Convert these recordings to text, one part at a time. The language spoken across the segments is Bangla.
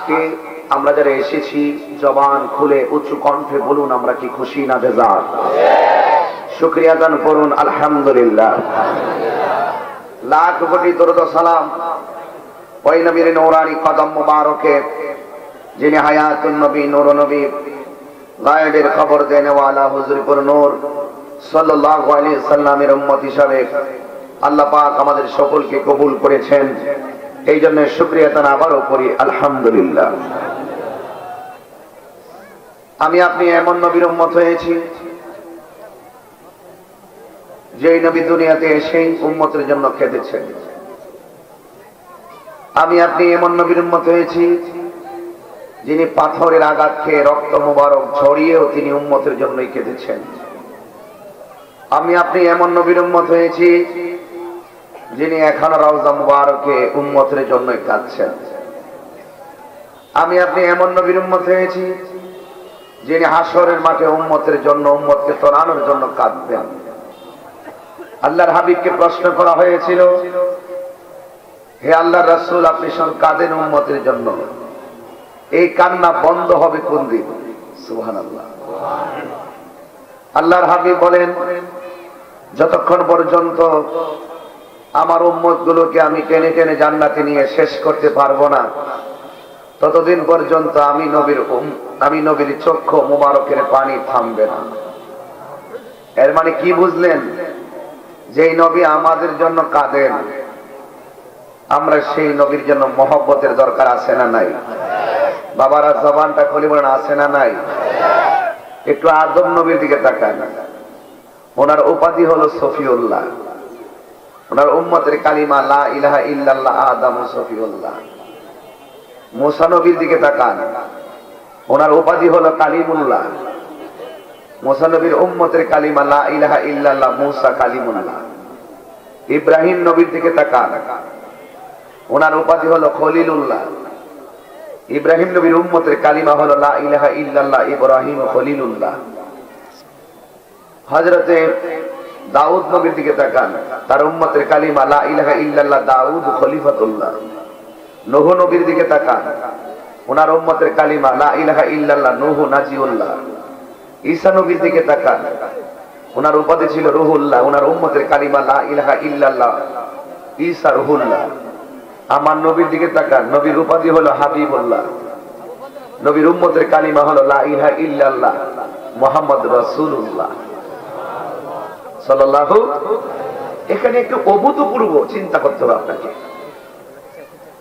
আজকে আমরা যারা এসেছি জবান খুলে উচ্চ কণ্ঠে বলুন আমরা কি খুশি না বেজার? শুকরিয়া দান করুন আলহামদুলিল্লাহ। লাখ কোটি দরুদ ও সালাম ওই নবীর নূরানি কদম মুবারকে যিনি হায়াতুন নবী নূর নবী গায়েবের খবর দেনে ওয়ালা হুজুরপুর নূর সাল্লাল্লাহু আলাইহি সাল্লামের উম্মত হিসাবে আল্লাহ পাক আমাদের সকলকে কবুল করেছেন, এই জন্য শুকরিয়া দান আবারও করি আলহামদুলিল্লাহ। আমি আপনি এমন নবীর উম্মত হয়েছি যেই নবী দুনিয়াতে এসে উম্মতের জন্য কেঁদেছেন। আমি আপনি এমন নবীর উম্মত হয়েছি যিনি পাথরের আঘাত খেয়ে রক্ত মুবারক ঝরিয়েও তিনি উম্মতের জন্যই কেঁদেছেন। আমি আপনি এমন নবীর উম্মত হয়েছি যিনি এখনো রওজা মুবারকে উম্মতের জন্যই কাঁদছেন। আমি আপনি এমন নবীর উম্মত হয়েছি যিনি হাসরের মাঠে উম্মতের জন্য উম্মতকে তোলানোর জন্য কাঁদবেন। আল্লাহর হাবিবকে প্রশ্ন করা হয়েছিল, হে আল্লাহর রাসূল, আপনি সব কাঁদেন উম্মতের জন্য, এই কান্না বন্ধ হবে কোন দিন? সুবহানাল্লাহ। আল্লাহর হাবিব বলেন, যতক্ষণ পর্যন্ত আমার উম্মত গুলোকে আমি টেনে টেনে জান্নাতে নিয়ে শেষ করতে পারবো না, ততদিন পর্যন্ত আমি নবীর চক্ষু মুবারকের পানি থামবে না। এর মানে কি বুঝলেন? যেই নবী আমাদের জন্য কাঁদেন, আমরা সেই নবীর জন্য মহব্বতের দরকার আছে না নাই? বাবারা জবানটা খুলে বলেন আছে না নাই? একটু আদম নবীর দিকে তাকান। ওনার উপাধি হলো সফিউল্লাহ, ওনার উম্মতের কালিমা লা ইলাহা ইল্লাল্লাহ আদম সফিউল্লাহ। মুসা নবীর দিকে তাকান, ওনার উপাধি হলো কালিমুল্লাহ। মুসা নবীর উম্মতের কালিমা লা ইলাহা ইল্লাল্লাহ মুসা কালিমুল্লাহ। ইব্রাহিম নবীর দিকে তাকান, ওনার উপাধি হলো খলিলুল্লাহ। ইব্রাহিম নবীর উম্মতের কালিমা হলো লা ইলাহা ইল্লাল্লাহ ইব্রাহিম খলিলুল্লাহ। হযরতে দাউদ নবীর দিকে তাকান, তার উম্মতের কালিমা লা ইলাহা ইল্লাল্লাহ দাউদ খলিফাতুল্লাহ। নূহ নবীর দিকে তাকান, ওনার উম্মতের কালিমা লা ইলাহা ইল্লাল্লাহ নূহ নাজিউল্লাহ। ঈসা নবীর দিকে তাকান, ওনার উপাধি ছিল রুহুল্লাহ, ওনার উম্মতের কালিমা লা ইলাহা ইল্লাল্লাহ ঈসা রুহুল্লাহ। আমার নবীর দিকে তাকান, নবীর উপাধি হলো হাবিবুল্লাহ, নবীর উম্মতের কালিমা হলো লা ইলাহা ইল্লাল্লাহ মুহাম্মদ রাসূলুল্লাহ সাল্লাল্লাহু। এখানে একটু অভূতপূর্ব চিন্তা করতে হবে আপনাকে।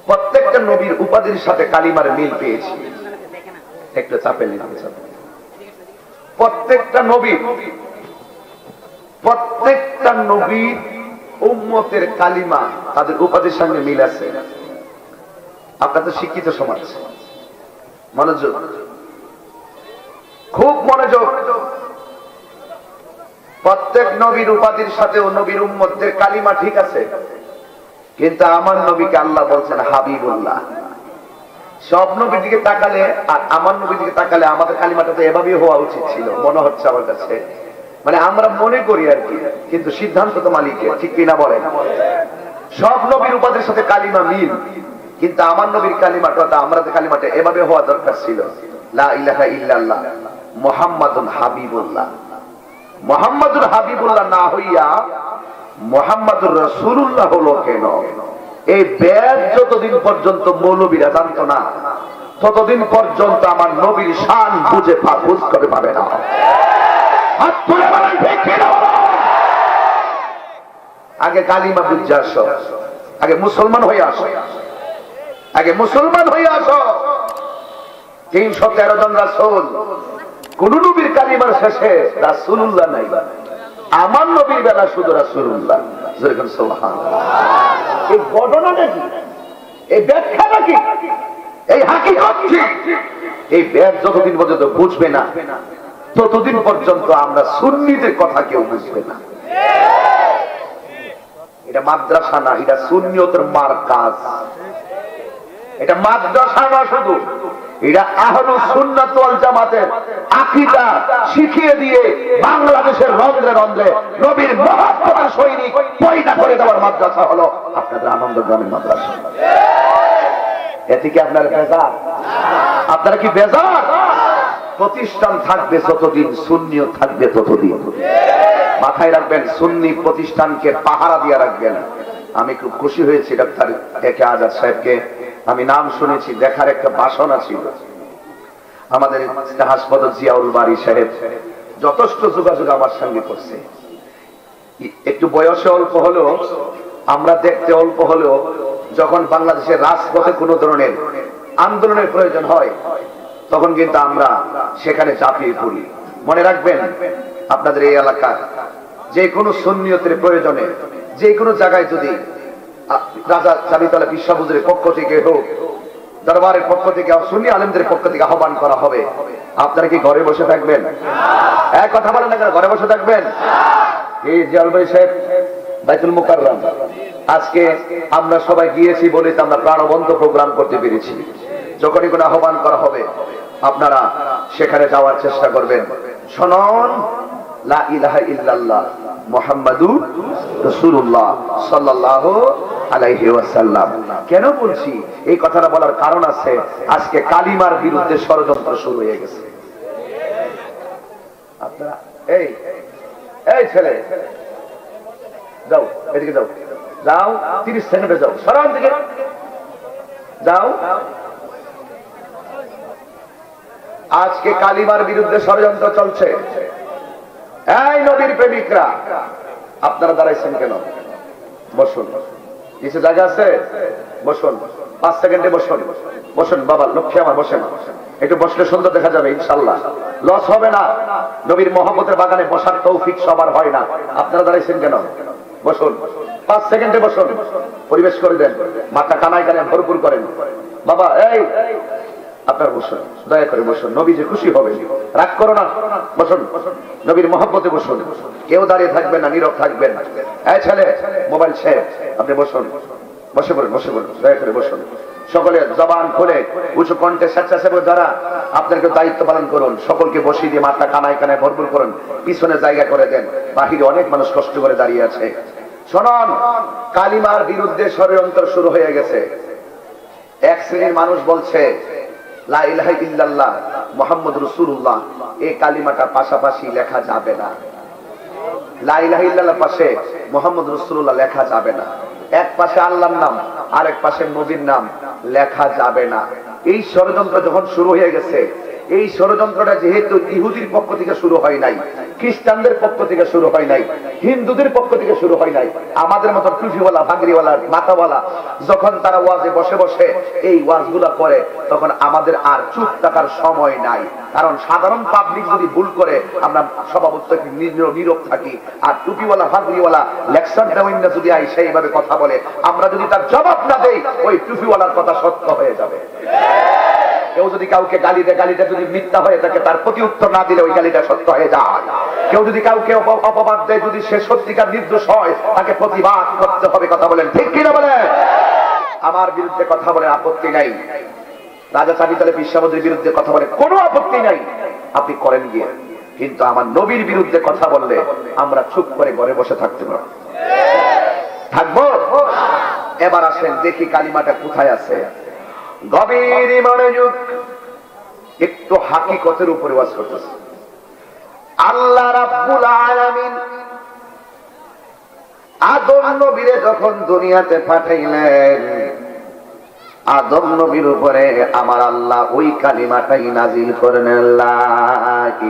প্রত্যেকটা নবীর উপাধির সাথে কালিমার মিল পেয়েছি। একটু চাপে নিলাম। প্রত্যেকটা নবীর উম্মতের কালিমা তাদের উপাধির সঙ্গে মিল আছে। আপনার তো শিক্ষিত সমাজ, মনোযোগ, খুব মনোযোগ। প্রত্যেক নবীর উপাধির সাথে ও নবীর উম্মতের কালিমা ঠিক আছে, কিন্তু আমার নবীকে আল্লাহ বলছেন হাবিবুল্লাহ। সব নবীর দিকে তাকালে আর আমার নবীর দিকে তাকালে আমাদের কালিমাটা তো এভাবেই হওয়া উচিত ছিল মনে হচ্ছে আমার কাছে। মানে আমরা মনে করি আর কি, কিন্তু সিদ্ধান্ত তো মালিকের, ঠিক কিনা বলেন? সব নবীর উপাধির সাথে কালিমা মিল, কিন্তু আমার নবীর কালিমাটা আমাদের কালিমাটা এভাবে হওয়া দরকার ছিল, লা ইলাহা ইল্লাল্লাহ মুহাম্মাদুন হাবিবুল্লাহ। মুহাম্মাদুর হাবিবুল্লাহ না হইয়া মুহাম্মাদুর রাসূলুল্লাহ হলো কেন? এই বেদ যতদিন পর্যন্ত মৌলবীরা জানতো না, ততদিন পর্যন্ত আমার নবীর শান বুঝে বুঝ করে পাবে না। আগে কালিমা বুঝে আসো, আগে মুসলমান হয়ে আসো, আগে মুসলমান হয়ে আসো। 313 জন রাসূল, কোন নবীর কালিমার শেষে রাসূলুল্লাহ নাই। আমার নবীর বেলা শুধু রাসূলুল্লাহ। সুবহানাল্লাহ। এই ঘটনাটা কি? এই ব্যাখ্যাটা কি? এই হাকিকত কি? এই বেদ যতদিন পর্যন্ত বুঝবে না, ততদিন পর্যন্ত আমরা সুন্নিদের কথা কেউ বুঝবে না। এটা মাদ্রাসা না, এটা সুন্নিয়তের মারকাজ। এটা মাদ্রাসা না শুধু, এটা আহলুস সুন্নাত ওয়াল জামাতের আকীদা শিখিয়ে দিয়ে বাংলাদেশের রন্ধ্রে রন্ধ্রে নবীর মহব্বতের সৈনিক পয়দা করে দেওয়ার মাদ্রাসা হলো আপনাদের আনন্দগ্রামের মাদ্রাসা। এতে কি আপনার বেজার? আপনারা কি বেজার? প্রতিষ্ঠান থাকবে যতদিন, সুন্নিও থাকবে ততদিন। মাথায় রাখবেন, সুন্নি প্রতিষ্ঠানকে পাহারা দিয়ে রাখবেন। আমি খুব খুশি হয়েছি ডাক্তার একে আজাদ সাহেবকে, আমি নাম শুনেছি, দেখার একটা বাসনা ছিল। আমাদের হাসপাতাল জিয়াউল বাড়ি সাহেব যথেষ্ট যোগাযোগ আমার সঙ্গে করছে। একটু বয়সে অল্প হলেও, আমরা দেখতে অল্প হলেও, যখন বাংলাদেশের রাজপথে কোনো ধরনের আন্দোলনের প্রয়োজন হয় তখন কিন্তু আমরা সেখানে ঝাঁপিয়ে পড়ি। মনে রাখবেন, আপনাদের এই এলাকার যে কোনো সুন্নিয়তের প্রয়োজনে যে কোনো জায়গায় যদি রাজা চাবিতলা বিশ্ববুজুরের পক্ষ থেকে হোক, দরবারের পক্ষ থেকে, সুন্নি আলেমদের পক্ষ থেকে আহ্বান করা হবে, আপনারা কি ঘরে বসে থাকবেন? এক কথা বলেন না, ঘরে বসে থাকবেন? এই জিয়াউল ভাই সাহেব বাইতুল মুকাররম, আজকে আমরা সবাই গিয়েছি বলে তো আমরা প্রাণবন্ত প্রোগ্রাম করতে পেরেছি। যখনই কোনো আহ্বান করা হবে আপনারা সেখানে যাওয়ার চেষ্টা করবেন। শুনুন, লা ইলাহা ইল্লাল্লাহ মুহাম্মাদুর রাসূলুল্লাহ সাল্লাল্লাহু আলাইহি ওয়াসাল্লাম। কেন বলছি এই কথাটা? বলার কারণ আছে, আজকে কালিমার বিরুদ্ধে ষড়যন্ত্র শুরু হয়ে গেছে। আপনারা এই এই ছেলে যাও, এদিকে যাও, যাও 30 সেকেন্ডে যাও, সরান দিকে যাও। আজকে কালিমার বিরুদ্ধে ষড়যন্ত্র চলছে। এই নবীর প্রেমিকরা, আপনারা দাঁড়াইছেন কেন? বসুন, কিছু জায়গা আছে, বসুন, 5 সেকেন্ডে বসুন। বসুন বাবা, লক্ষ্মী আমার, বসেন। একটু বসলে সুন্দর দেখা যাবে ইনশাল্লাহ, লস হবে না। নবীর মহব্বতের বাগানে বসার তৌফিক সবার হয় না। আপনারা দাঁড়াইছেন কেন? বসুন, 5 সেকেন্ডে বসুন, পরিবেশ করে দেন, মাথা কানায় কানায় ভরপুর করেন। বাবা এই আপনার বসুন, দয়া করে বসুন, নবী যে খুশি হবে, রাগ করো না, বসুন, নবীর মহব্বতে বসুন। কেউ দাঁড়িয়ে থাকবেন না, নীরব থাকবেন। এই ছেলে, মোবাইল শেষ, আপনি বসুন, বসে পড়ুন, বসে পড়ুন, দয়া করে বসুন। সকলে জবান খুলে উঁচু কণ্ঠে স্বেচ্ছাসেবক যারা আপনাকে দায়িত্ব পালন করুন, সকলকে বসিয়ে দিয়ে মাথা কানায় কানায় ভরপুর করুন, পিছনে জায়গা করে দেন। বাহিরে অনেক মানুষ কষ্ট করে দাঁড়িয়ে আছে। শুনুন, কালিমার বিরুদ্ধে ষড়যন্ত্র শুরু হয়ে গেছে। এক শ্রেণীর মানুষ বলছে লা ইলাহা ইল্লাল্লাহ মুহাম্মাদুর রাসূলুল্লাহ, এই কালিমাটা পাশাপাশি লেখা যাবে না। লা ইলাহা ইল্লাল্লাহ পাশে মুহাম্মাদুর রাসূলুল্লাহ লেখা যাবে না। এক পাশে আল্লাহর নাম, আরেক পাশে নবীর নাম লেখা যাবে না। এই ষড়যন্ত্র যখন শুরু হয়ে গেছে, এই ষড়যন্ত্রটা যেহেতু ইহুদির পক্ষ থেকে শুরু হয় নাই, খ্রিস্টানদের পক্ষ থেকে শুরু হয় নাই, হিন্দুদের পক্ষ থেকে শুরু হয় নাই, আমাদের মতো টুপিওয়ালা, ভাগরিওয়ালা, মাথাওয়ালা যখন তারা ওয়াজে বসে বসে এই ওয়াজগুলা করে, তখন আমাদের আর চুপ থাকার সময় নাই। কারণ সাধারণ পাবলিক যদি ভুল করে আমরা স্বভাবতই নীরব থাকি, আর টুপিওয়ালা, ভাগরিওয়ালা লেকচার দেওয়ার না যদি আই সেইভাবে কথা বলে, আমরা যদি তার জবাব না দেই, ওই টুপিওয়ালার কথা সত্য হয়ে যাবে। কেউ যদি কাউকে গালি দেয়, গালিটা যদি মিথ্যা হয়ে থাকে, তার প্রতি উত্তর না দিলে ওই গালিটা সত্য হয়ে যায়। কেউ যদি কাউকে অপবাদ দেয়, যদি সে সত্যিকার নির্দোষ হয়, তাকে প্রতিবাদ করতে হবে। কথা বলেন ঠিক কিনা বলেন? আমার বিরুদ্ধে কথা বলে আপত্তি নাই, রাজা চাবিতলে বিশ্ববুজুরের বিরুদ্ধে কথা বলে কোনো আপত্তি নাই, আপনি করেন গিয়ে। কিন্তু আমার নবীর বিরুদ্ধে কথা বললে আমরা চুপ করে ঘরে বসে থাকতে পারবো, থাকবো? এবার আসেন দেখি কালিমাটা কোথায় আছে। গভীর মনোযোগ, একটু হাকিকতের উপরে ওয়াজ করতেছে। আল্লাহ রাব্বুল আলামিন আদম নবীরে যখন দুনিয়াতে পাঠাইলেন, আদম নবীর উপরে আমার আল্লাহ ওই কালিমাটাই নাজিল করলেন, লা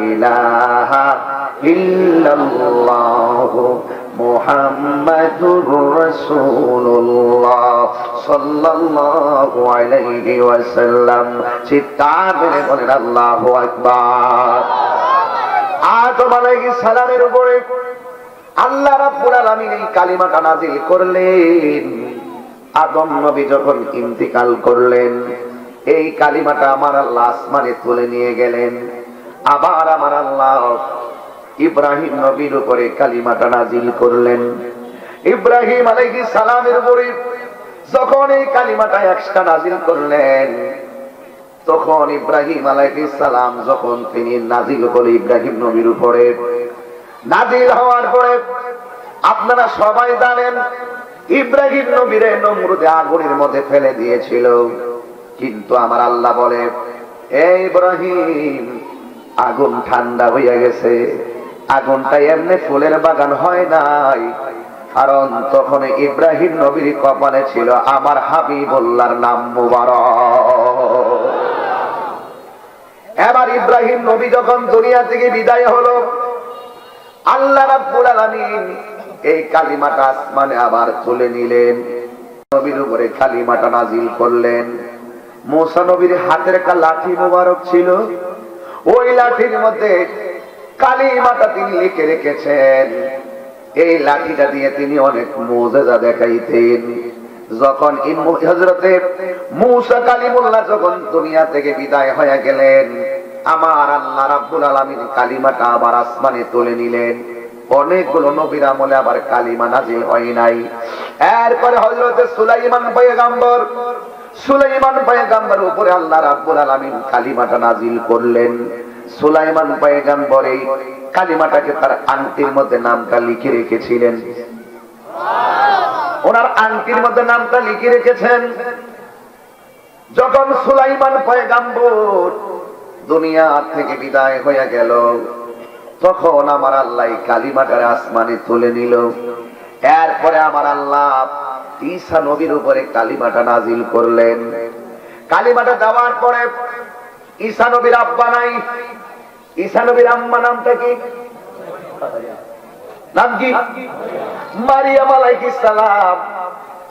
ইলাহা ইল্লাল্লাহু মুহাম্মাদুর রাসূলুল্লাহ সাল্লাল্লাহু আলাইহি ওয়াসাল্লাম। চিৎকার করে বলেন আল্লাহু আকবার। আদম আলাইহিস সালামের উপরে আল্লাহ রাব্বুল আলামিন এই কালিমাটা নাজিল করলেন। আদম নবী যখন ইন্তিকাল করলেন, এই কালিমাটা আমার আল্লাহ আসমানে তুলে নিয়ে গেলেন। আবার আমার আল্লাহ ইব্রাহিম নবীর উপরে কালিমাটা নাজিল করলেন। ইব্রাহিম আলাইহিস সালামের উপরে যখন এই কালিমাটা একসাথে নাজিল করলেন, তখন ইব্রাহিম আলাইহিস সালাম যখন তিনি নাজিল হলো ইব্রাহিম নবীর উপরে, নাজিল হওয়ার পরে আপনারা সবাই জানেন ইব্রাহিম নবীরে নমরুদে আগুনের মধ্যে ফেলে দিয়েছিল। কিন্তু আমার আল্লাহ বলে, এই ইব্রাহিম, আগুন ঠান্ডা হয়ে গেছে। আগুনটা এমনি ফুলের বাগান হয় নাই, কারণ তখন ইব্রাহিম নবীর কপালে ছিল আমার হাবিবুল্লাহর নাম মুবারক। এবার ইব্রাহিম নবী যখন দুনিয়া থেকে বিদায় হলো, আল্লাহ রাব্বুল আলামিন এই কালিমাটা আসমানে আবার তুলে নিলেন, নবীর উপরে কালিমাটা নাজিল করলেন। মুসা নবীর হাতের একটা লাঠি মুবারক ছিল, ওই লাঠির মধ্যে কালিমাটা তিনি লিখে রেখেছেন। এই লাঠিটা দিয়ে তিনি অনেক মুজিজা দেখাইতেন। যখন হযরতে মুসা কালিমুল্লাহ যখন দুনিয়া থেকে বিদায় হয়ে গেলেন, আমার আল্লাহ রাব্বুল আলামিন কালিমাটা আবার আসমানে তুলে নিলেন। অনেকগুলো নবীর আমলে আবার কালিমা নাজিল হয় নাই। এরপরে হযরতে সুলাইমান পয়গম্বর উপরে আল্লাহ রাব্বুল আলামিন কালিমাটা নাজিল করলেন। সুলাইমান পয়গম্বর এই কালিমাটাকে তার আংটির মধ্যে নামটা লিখে রেখেছিলেন। ওনার আংটির মধ্যে নামটা লিখে রেখেছেন। যখন সুলাইমান পয়গম্বর দুনিয়া থেকে বিদায় হয়ে গেল, তখন আমার আল্লাহ কালিমাটার আসমানে তুলে নিল। এরপরে আমার আল্লাহ ঈসা নবীর উপরে কালিমাটা নাজিল করলেন। কালিমাটা দেওয়ার পরে ঈসা নবীর আব্বা নাই, ঈসা নবীর আম্মা নামটা কি? নাম কি? মারিয়াম আলাইহিস সালাম।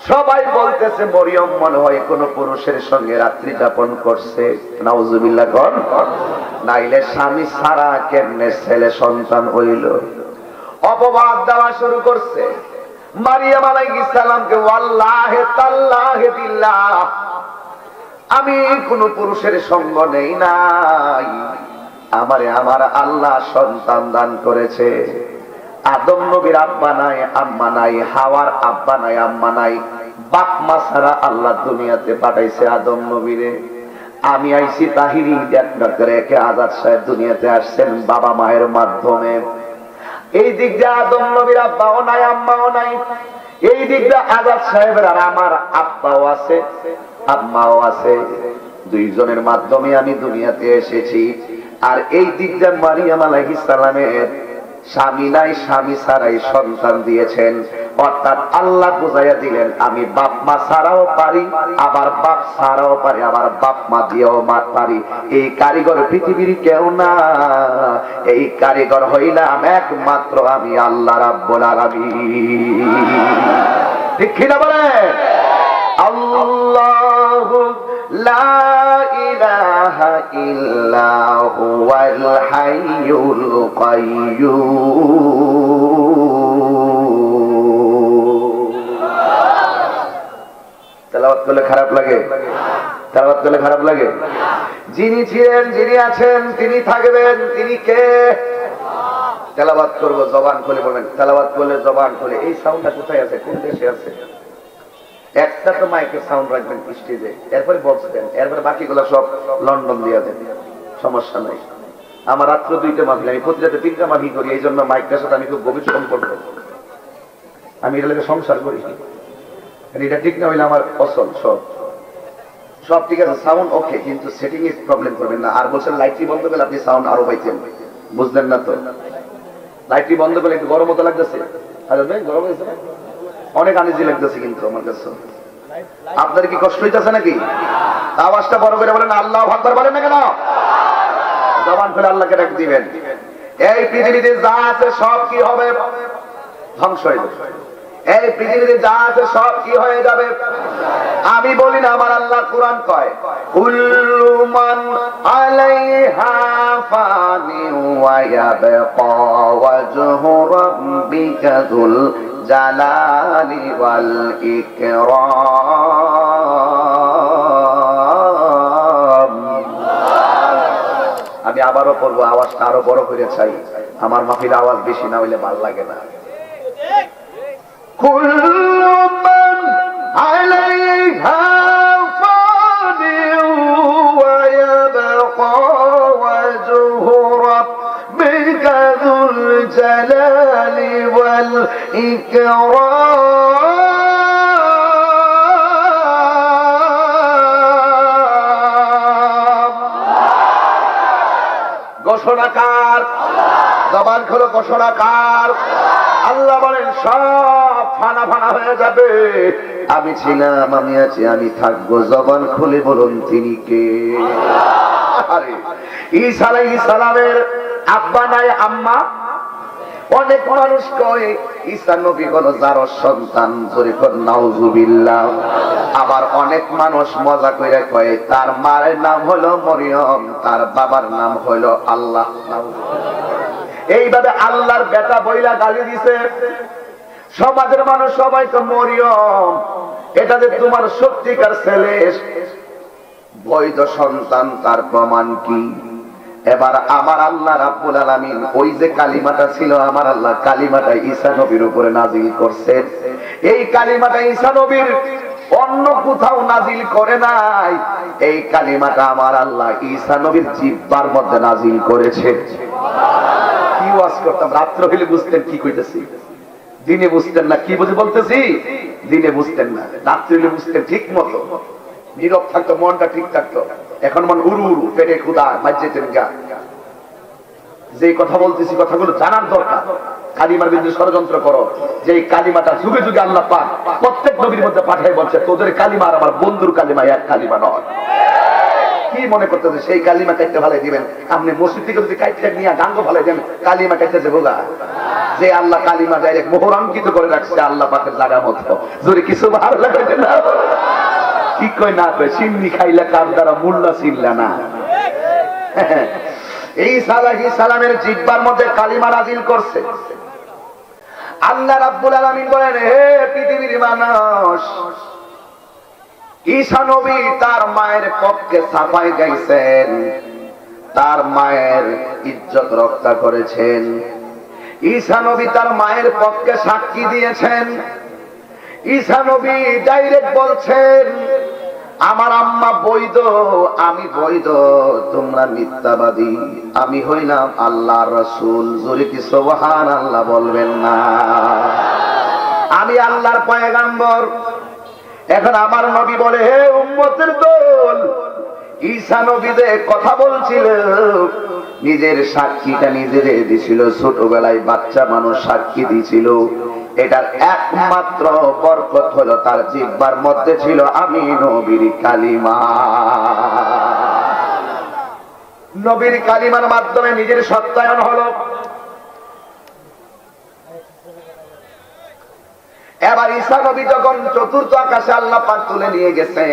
সবাই বলতেছে মরিয়ম মনে হয় কোন পুরুষের সঙ্গে রাত্রি যাপন করছে। নাউজুবিল্লাহ কর, নাইলে স্বামী ছাড়া কেমনে ছেলে সন্তান হইল? অপবাদ দেওয়া শুরু করছে মারিয়াম আলাইহিস সালামকে। ওয়াল্লাহি তাল্লাহি বিল্লাহ, আমি কোন পুরুষের সঙ্গ নেই নাই, আমারে আমার আল্লাহ সন্তান দান করেছে। আদম নবীর আব্বা নাই, আম্মা নাই, হাওয়ার আব্বা নাই, আম্মা নাই, বাপ মা ছাড়া আল্লাহ দুনিয়াতে পাঠাইছে আদম নবীরে। আমি আইছি তাহিরি রেখে আজাদ সাহেব দুনিয়াতে আসছেন বাবা মায়ের মাধ্যমে। এই দিক দিয়ে আদম নবীর আব্বাও নাই, আম্মাও নাই। এই দিক দিয়ে আজাদ সাহেবের আর আমার আব্বাও আছে, আম্মাও আছে। দুইজনের মাধ্যমে আমি দুনিয়াতে এসেছি। আর এই দিক দিয়ে মারিয়াম আলাইহিস সালামের স্বামী নাই, স্বামী ছাড়াই সন্তান দিয়েছেন। অর্থাৎ আল্লাহ বুঝাইয়া দিলেন আমি বাপ মা ছাড়াও পারি, আবার বাপ ছাড়াও পারি, আবার বাপ মা দিয়েও পারি। এই কারিগর পৃথিবীর কেউ না, এই কারিগর হইলাম একমাত্র আমি আল্লাহ রাব্বুল আলামিন। ঠিক কিনা বলেন? আল্লাহু লা ইলাহা ইল্লা হুয়াল হাইয়ুল কাইয়্যুম। তেলাওয়াত করলে খারাপ লাগে? তেলাওয়াত করলে খারাপ লাগে? যিনি ছিলেন, যিনি আছেন, তিনি থাকবেন, তিনি কে? তেলাওয়াত করব, জবান খুলে বলবেন। তেলাওয়াত করলে জবান খুলে। এই সাউন্ডটা কোথায় আছে? কোন দেশে আছে? একটা তো মাইকের সাউন্ড রাখবেন স্টেজে, এরপরে বক্স দেন, এরপরে বাকিগুলো সব লন্ডন দিয়ে দেন, সমস্যা নাই। আমার রাত্র 2টা মাহফিল, আমি প্রতি রাতে 3টা মাহফিল করি। এই জন্য মাইকটার সাথে আমি খুব গভীর সম্পর্ক। আমি এটা লেগে সংসার করি। এটা ঠিক না হইলে আমার অসল সব ঠিক আছে, সাউন্ড ওকে, কিন্তু সেটিং এ প্রবলেম করবেন না। আর বলছেন লাইটটি বন্ধ করলে আপনি সাউন্ড আরো পাইতেন, বুঝলেন না তো? লাইটটি বন্ধ করলে একটু গরম মতো লাগতেছে। গরম হয়েছে না? অনেক আনিজি লাগতেছে কিন্তু আমার কাছে। আপনার কি কষ্ট হইতেছে নাকি? আওয়াজটা বড় করে বলেন, আল্লাহু আকবার বলেন না কেন? জবান খুলে আল্লাহকে ডাক দিবেন। এই পৃথিবীতে যা আছে সব কি হবে? ধ্বংস হয়ে যাবে। এই পৃথিবীতে যা আছে সব কি হয়ে যাবে? আমি বলি না, আমার আল্লাহ কোরআন কয় কুল্লু মান আলাইহা ফানিন ওয়া ইয়াবকা ওয়াজহু রাব্বিকা যুল জালালি ওয়াল ইকরাম। আমি আবারও পড়বো, আওয়াজটা আরো বড় করে চাই। আমার মাহফিল আওয়াজ বেশি না হইলে ভালো লাগে না। কুল্লু মান আলাইহা ফানিন ওয়া ইয়াবকা ওয়াজহু রাব্বিকা যুল জালালি ওয়াল ইকরাম। ঘোষণাকার, জবান খোলো ঘোষণাকার। আল্লাহ বলেন সব ফানা ফানা হয়ে যাবে, আমি ছিলাম, আমি আছি, আমি থাকবো। জবান খুলে বলুন তিনি কে? ঈসা আলাইহিস সালামের আব্বা নাই আম্মা। অনেক মানুষ কয় ঈসা নবী হলো যারও সন্তান, জোরে কর নাউজুবিল্লাহ। আবার অনেক মানুষ মজা করে কয় তার মায়ের নাম হলো মরিয়ম, তার বাবার নাম হলো আল্লাহ। এইভাবে আল্লাহর বেটা বইলা গালি দিছে সমাজের মানুষ। সবাই তো মরিয়ম, এটা যে তোমার সত্যিকার ছেলে, বৈধ সন্তান, তার প্রমাণ কি? এবার আমার আল্লাহ রাব্বুল আলামিন ওই যে কালিমাটা ছিল, আমার আল্লাহ কালিমাটা ঈসা নবীর উপরে নাজিল করছেন। এই কালিমাটা ঈসা নবীর অন্য কোথাও নাজিল করে নাই, এই কালিমাটা আমার আল্লাহ ঈসা নবীর জিহ্বার মধ্যে নাজিল করেছে। কি ওয়াজ করতাম, রাত্র হইলে বুঝতেন কি কইতেছি, দিনে বুঝতেন না। কি বুঝে বলতেছি? দিনে বুঝতেন না, রাত্রে হইলে বুঝতেন ঠিক মতো। নীরব থাকতো, মনটা ঠিক থাকতো। এখন মন উড়ু উড়ু, পেটে ক্ষুধা, মাঝেতেন গা। যে কথা বলতেছি কথাগুলো জানার দরকার। কালিমার বিরুদ্ধে ষড়যন্ত্র করো, যে কালিমাটা যুগে যুগে আল্লাহ পাক প্রত্যেক নবীর মধ্যে পাঠাই বলছে তোদের কালিমা আর আমার বন্ধুর কালিমা এক কালিমা নয়। কি মনে করতেছে সেই কালিমা কাইতে ভালাই দিবেন? আপনি মসজিদ থেকে যদি কাইতে নিয়ে গাঙ্গ ভালাই দেন, কালিমা কাইতে যাবো গা। যে আল্লাহ কালিমা ডাইরেক্ট মোহরাঙ্কিত করে রাখছে আল্লাহ পাকের জায়গা মতো, যদি কিছু ভালো লাগে না কি কয় না কয়, চিন্নি খাইলে কার দ্বারা মুল্লা চিনলা না। ঈসা আলাইহিস সালামের জিহ্বার মধ্যে কালিমা নাযিল করছে। আল্লাহ রাব্বুল আলামিন বলেন, হে পৃথিবীর মানুষ, ঈসা নবী তার মায়ের পক্ষে সাফাই গাইছেন, তার মায়ের ইজ্জত রক্ষা করেছেন। ঈসা নবী তার মায়ের পক্ষে সাক্ষী দিয়েছেন। ঈসা নবী ডাইরেক্ট বলছেন আমার আম্মা বৈধ, আমি বৈধ, তোমরা মিথ্যাবাদী, আমি হইলাম আল্লাহর রাসূল। জোরে কি সুবহানাল্লাহ বলবেন না? আমি আল্লাহর পয়গাম্বর। এখন আমার নবী বলে, হে উম্মতের দল, ঈসা নবী যে কথা বলছিল, নিজের সাক্ষীটা নিজেরে দিছিল। ছোটবেলায় বাচ্চা মানুষ সাক্ষী দিছিল। এটার একমাত্র বরকত হলো তার জিহ্বার মধ্যে ছিল আমি নবীর কালিমা। নবীর কালিমার মাধ্যমে নিজের সত্যায়ন হলো। এবার ঈসা নবী যখন চতুর্থ আকাশে আল্লাহ পাক তুলে নিয়ে গেছে,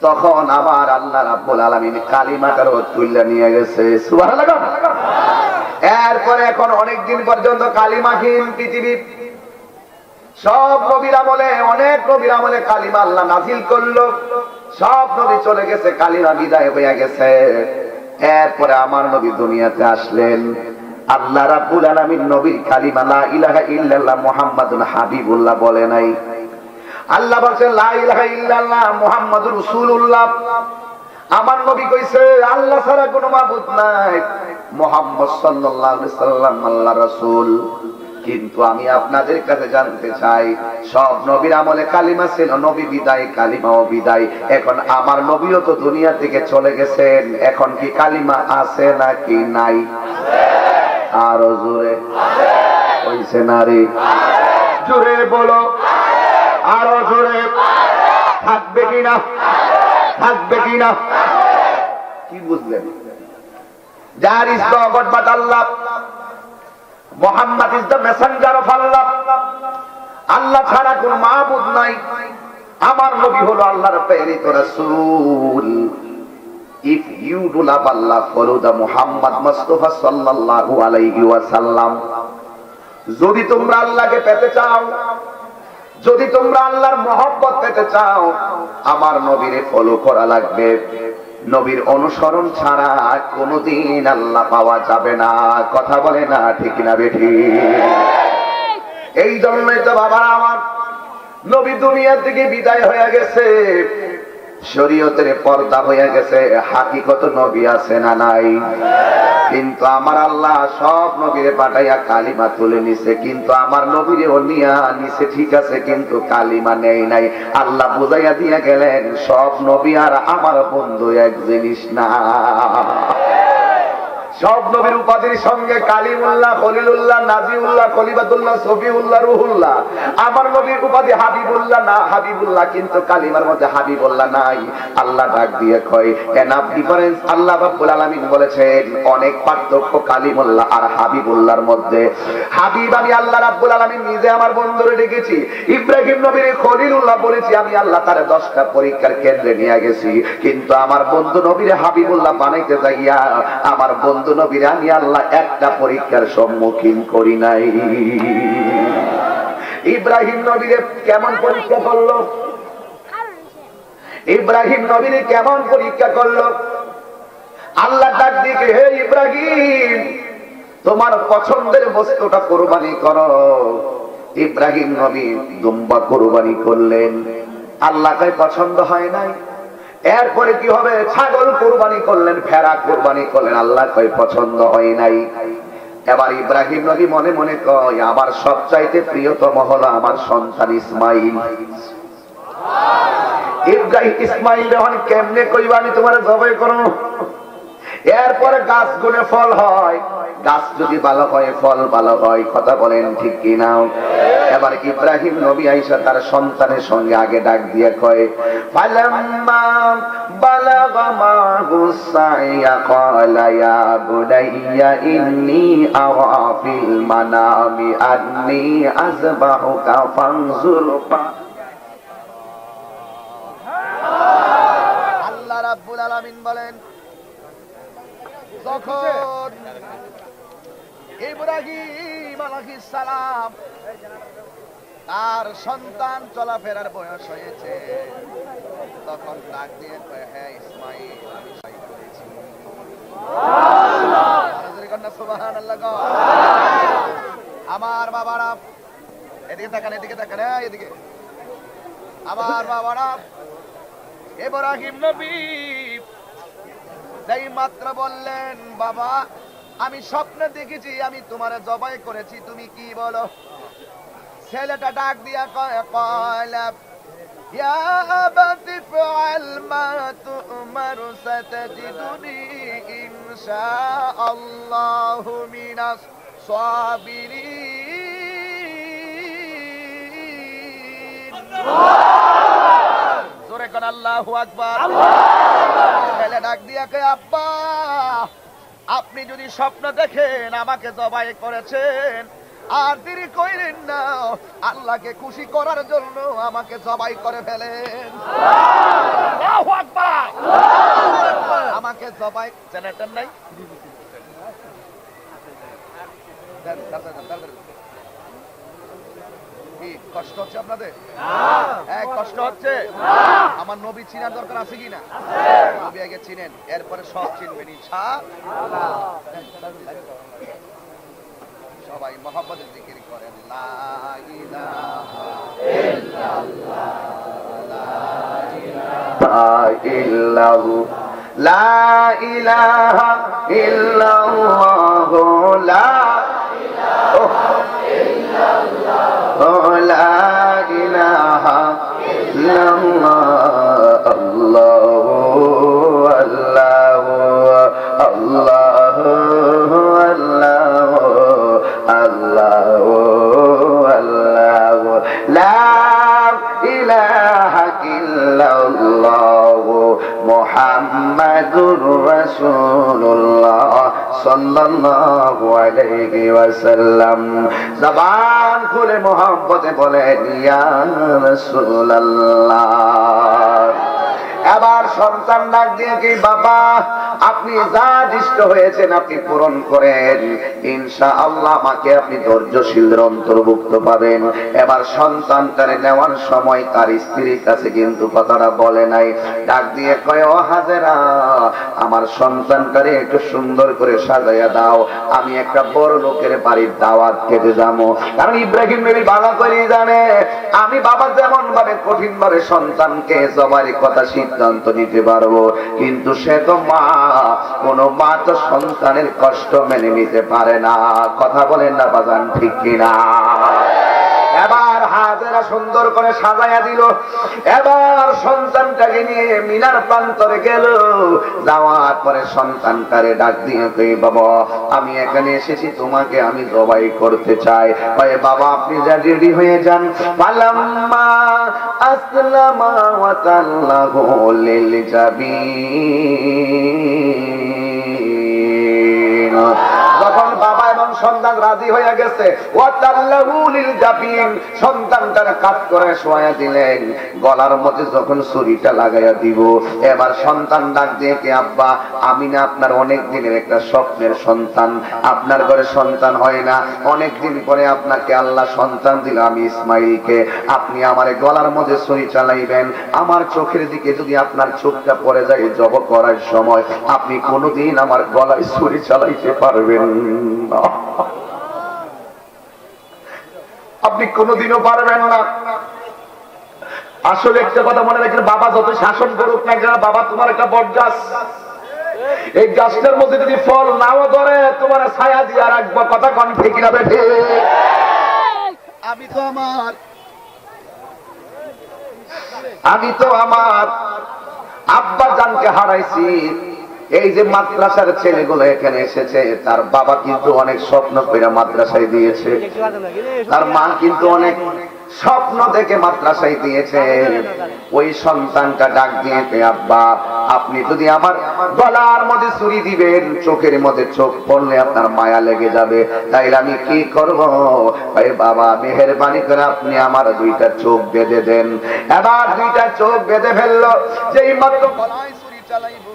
তখন আমার আল্লাহ রাব্বুল আলামিন কালিমাটারও তুলে নিয়ে গেছে। সুবহানাল্লাহ। এরপরে এখন অনেকদিন পর্যন্ত কালিমাহীন পৃথিবী। সব নবীর আমলে, অনেক নবীর আমলে কালিমা আল্লাহ নাযিল করলো। সব নবী চলে গেছে, কালিমা বিদায় হয়ে গেছে। এরপরে আমার নবী দুনিয়াতে আসলেন। আল্লাহ রাব্বুল আলামিন নবীর কালিমা লা ইলাহা ইল্লাল্লাহ মুহাম্মাদুন হাবিবুল্লাহ বলে নাই। আল্লাহ বলছেন লা ইলাহা ইল্লাল্লাহ মুহাম্মাদুর রাসূলুল্লাহ। আমার নবী কইছে আল্লাহ ছাড়া কোনো মাবুদ নাই, মুহাম্মদ সাল্লাল্লাহু আলাইহি সাল্লাম আল্লাহর রাসূল। কিন্তু আমি আপনাদের কাছে জানতে চাই, সব নবীর আমলে কালিমা ছিল, নবী বিদায়, কালিমাও বিদায়। এখন আমার নবীও তো দুনিয়া থেকে চলে গেছেন, এখন কি কালিমা আছে নাকি নাই? আরো জোরে হইছে না রে? জোরে বলো, আরো জোরে। থাকবে কিনা? থাকবে কিনা? কি বুঝলেন? যার is the god but Allah, Muhammad is the messenger of Allah. Allah ছাড়া কোন মাবুদ নাই। আমার নবী হলো আল্লাহর প্রেরিত রাসূল। If you do love Allah, follow the Muhammad Mustafa sallallahu alayhi wa sallam. যদি তোমরা আল্লাহকে পেতে চাও, যদি তোমরা আল্লাহর মহব্বত পেতে চাও, আমার নবীরে ফলো করা লাগবে। নবীর অনুসরণ ছাড়া কোনোদিন আল্লাহ পাওয়া যাবে না। কথা বলে না ঠিক না বেঠি? এই জন্যই তো বাবারা আমার, নবী দুনিয়া থেকে বিদায় হয়ে গেছে, শরীয়তের পর্দা হয়ে গেছে, হাকিকত নবী আছে না নাই? কিন্তু আমার আল্লাহ সব নবীরে পাঠাইয়া কালিমা তুলে নিছে, কিন্তু আমার নবীরে নিয়া নিছে ঠিক আছে, কিন্তু কালিমা নেই নাই। আল্লাহ বুঝাইয়া দিয়া গেলেন সব নবী আর আমার বন্ধু এক জিনিস না। সব নবীর উপাধির সঙ্গে কালিমুল্লাহ, খলিলুল্লাহ, নাজিউল্লাহ, খলিফাতুল্লাহ, সফিউল্লাহ, রুহুল্লাহ। আমার নবীর উপাধি হাবিবুল্লাহ না, হাবিবুল্লাহ, কিন্তু কালিমার মধ্যে হাবিবুল্লাহ নাই। আল্লাহ ডাক দিয়ে কয় এনাফ ডিফারেন্স। আল্লাহ রাব্বুল আলামিন বলেছেন অনেক পার্থক্য কালিমুল্লাহ আর হাবিবুল্লাহর মধ্যে। হাবিব আমি আল্লাহ রাব্বুল আলামিন নিজে আমার বন্ধুরে ডেকেছি। ইব্রাহিম নবীর খলিলুল্লাহ বলেছি আমি আল্লাহ তার 10টা পরীক্ষার কেন্দ্রে নিয়ে গেছি, কিন্তু আমার বন্ধু নবীর হাবিবুল্লাহ বানাইতে যাইয়া আমার বন্ধু নবীর আমি আল্লাহ একটা পরীক্ষার সম্মুখীন করি নাই। ইব্রাহিম নবীরে কেমন পরীক্ষা করলো? ইব্রাহিম নবীরে কেমন পরীক্ষা করলো? আল্লাহ ডাক দিয়ে হে ইব্রাহিম তোমার পছন্দের বস্তুটা কোরবানি করো। ইব্রাহিম নবী দুম্বা কোরবানি করলেন। আল্লাহ কয় পছন্দ হয় নাই। এরপরে কি হবে? ছাগল কোরবানি করলেন, ভেড়া কোরবানি করলেন। আল্লাহ কয় পছন্দ হয় নাই। এবার ইব্রাহিম নবী মনে মনে কয় আমার সবচাইতে প্রিয়তম হলো আমার সন্তান ইসমাইল। ইব্রাহিম ইসমাইল যখন কেমনে কইবা আমি তোমার জবাই করো। এরপরে গাছ গুনে ফল হয়, গাছ যদি ভালো হয় ফল ভালো হয়, কথা বলেন ঠিক কিনা? এবার ইব্রাহিম নবী আয়েশা তার সন্তানের সঙ্গে আগে ডাক দিয়ে কয় ফালাম্মা বালাগা মাহু সাইয়া ক্বালা ইয়া বুনাইয়া ইন্নী আরা ফিল মানামি আন্নী আযবাহুকা ফানজুর। আল্লাহ রাব্বুল আলামিন বলেন যখন ইব্রাহিম আলাইহিস সালাম তার সন্তান চলাফেরার বয়স হয়েছে, তখন ডাক দিয়ে কয় হে ইসমাইল আমি সই করেছি। সুবহানাল্লাহ। আমার বাবারা এদিকে তাকান, এদিকে তাকান, এদিকে। আমার বাবারা ইব্রাহিম নবী যেই মাত্র বললেন বাবা আমি স্বপ্নে দেখেছি আমি তোমারে জবাই করেছি, তুমি কি বলো? ছেলেটা ডাক দিয়া কয় কয়লা ইয়া আবাতি ফাআল মা তুমার সাতাজিদুনি ইনশাআল্লাহু মিনাস সাবিরিন। জোরে কোন আল্লাহু আকবার। ছেলে ডাক দিয়া কয় আব্বা আপনি যদি স্বপ্ন দেখেন আমাকে জবাই করেছেন আর দেরি কইলেন না, আল্লাহকে খুশি করার জন্য আমাকে জবাই করে ফেলেন। আল্লাহু আকবার। আমাকে জবাই জেনারেটর নাই, কি কষ্ট হচ্ছে আপনাদের? কষ্ট হচ্ছে? আমার নবী চিনার দরকার আছে কিনা? নবী আগে চিনেন, এরপরে সব চিনবেন ইনশাআল্লাহ। সবাই মহব্বতের জিকির করেন লা ইলাহা ইল্লাল্লাহ লা ইলাহা ইল্লাল্লাহ লা ইলাহা ইল্লাল্লাহ লা ইলাহা ইল্লাল্লাহ লা ইলাহা ইল্লাল্লাহ আল্লাহু আল্লাহু আল্লাহু আল্লাহু আল্লাহু লা ইলাহা ইল্লাল্লাহ মুহাম্মাদুর রাসূলুল্লাহ সাল্লাল্লাহু আলাইহি ওয়াসাল্লাম। জবান খুলে মোহাম্মতে বলেন ইয়া রাসূলুল্লাহ। এবার সন্তান ডাক দিয়ে কি বাবা আপনি যা দৃষ্ট হয়েছেন আপনি পূরণ করেন, ইনশাআল্লাহ আমাকে আপনি ধৈর্যশীলদের অন্তর্ভুক্ত পাবেন। এবার সন্তানটারে নেওয়ার সময় তার স্ত্রীর কাছে কিন্তু কথাটা বলে নাই। ডাক দিয়ে কয় ও হাজেরা আমার সন্তানটারে একটু সুন্দর করে সাজাইয়া দাও, আমি একটা বড় লোকের বাড়ির দাওয়াত খেতে যাবো। কারণ ইব্রাহিম নবী ভালো করে জানে আমি বাবা যেমন ভাবে কঠিন ভাবে সন্তানকে জবাই কথা সিদ্ধান্ত নিতে পারবো, কিন্তু সে তো মা, কোন মা তো সন্তানের কষ্ট মেনে নিতে পারে না। কথা বলেন না বাজান ঠিক কিনা? এবার হাজেরা আঙিনা সুন্দর করে সাজাইয়া দিল। এবার সন্তানটাকে নিয়ে মিনার প্রান্তরে গেল। যাওয়ার পরে সন্তানটারে ডাক দিয়ে কই, বাবা আমি এখানে এসেছি, তোমাকে আমি জবাই করতে চাই। ওই বাবা আপনি যা রেডি হয়ে যান। ফালাম্মা আসলামা ওয়া তাল্লাহু লিল জাবিন, যখন বাবা এবং সন্তান রাজি হয়ে গেছে, সন্তানটার কাজ করে শোয়া দিলেন। গলার মধ্যে যখন ছুরিটা লাগাইয়া দিব, এবার সন্তান ডাক দিয়ে, আব্বা আমি না আপনার অনেক দিনের একটা স্বপ্নের সন্তান, আপনার ঘরে সন্তান হয় না, অনেক দিন পরে আপনাকে আল্লাহ সন্তান দিল, আমি ইসমাইলকে, আপনি আমার গলার মধ্যে ছুরি চালাইবেন, আমার চোখের দিকে যদি আপনার চোখটা পড়ে যায় জব করার সময়, আপনি কোনোদিন আমার গলায় ছুরি চালাইতে পারবেন না, আপনি কোনোদিনও পারবেন না। আসলে একটা কথা মনে রাখেন, বাবা যত শাসন করুক না কেন, বাবা তোমার একটা বট গাছ, এই গাছটার মধ্যে যদি ফল নাও ধরে তোমার ছায়া দিয়ে রাখবো, কথা কোন ঠিক না বেঠে? আমি তো আমার আব্বা জানকে হারাইছি। এই যে মাদ্রাসার ছেলেগুলো এখানে এসেছে, তার বাবা কিন্তু অনেক স্বপ্ন করে মাদ্রাসায় দিয়েছে, তার মা কিন্তু অনেক স্বপ্ন দেখে মাদ্রাসায় দিয়েছে। ওই সন্তানটা ডাক দিয়েছে, আব্বা আপনি যদি আমার গলার মধ্যে ছুরি দিবেন, চোখের মধ্যে চোখ পড়লে আপনার মায়া লেগে যাবে, তাইলে আমি কি করব? ভাই বাবা মেহেরবানি করে আপনি আমার দুইটা চোখ বেঁধে দেন। এবার দুইটা চোখ বেঁধে ফেললো। যেই মাত্র গলায় ছুরি চালাইবো,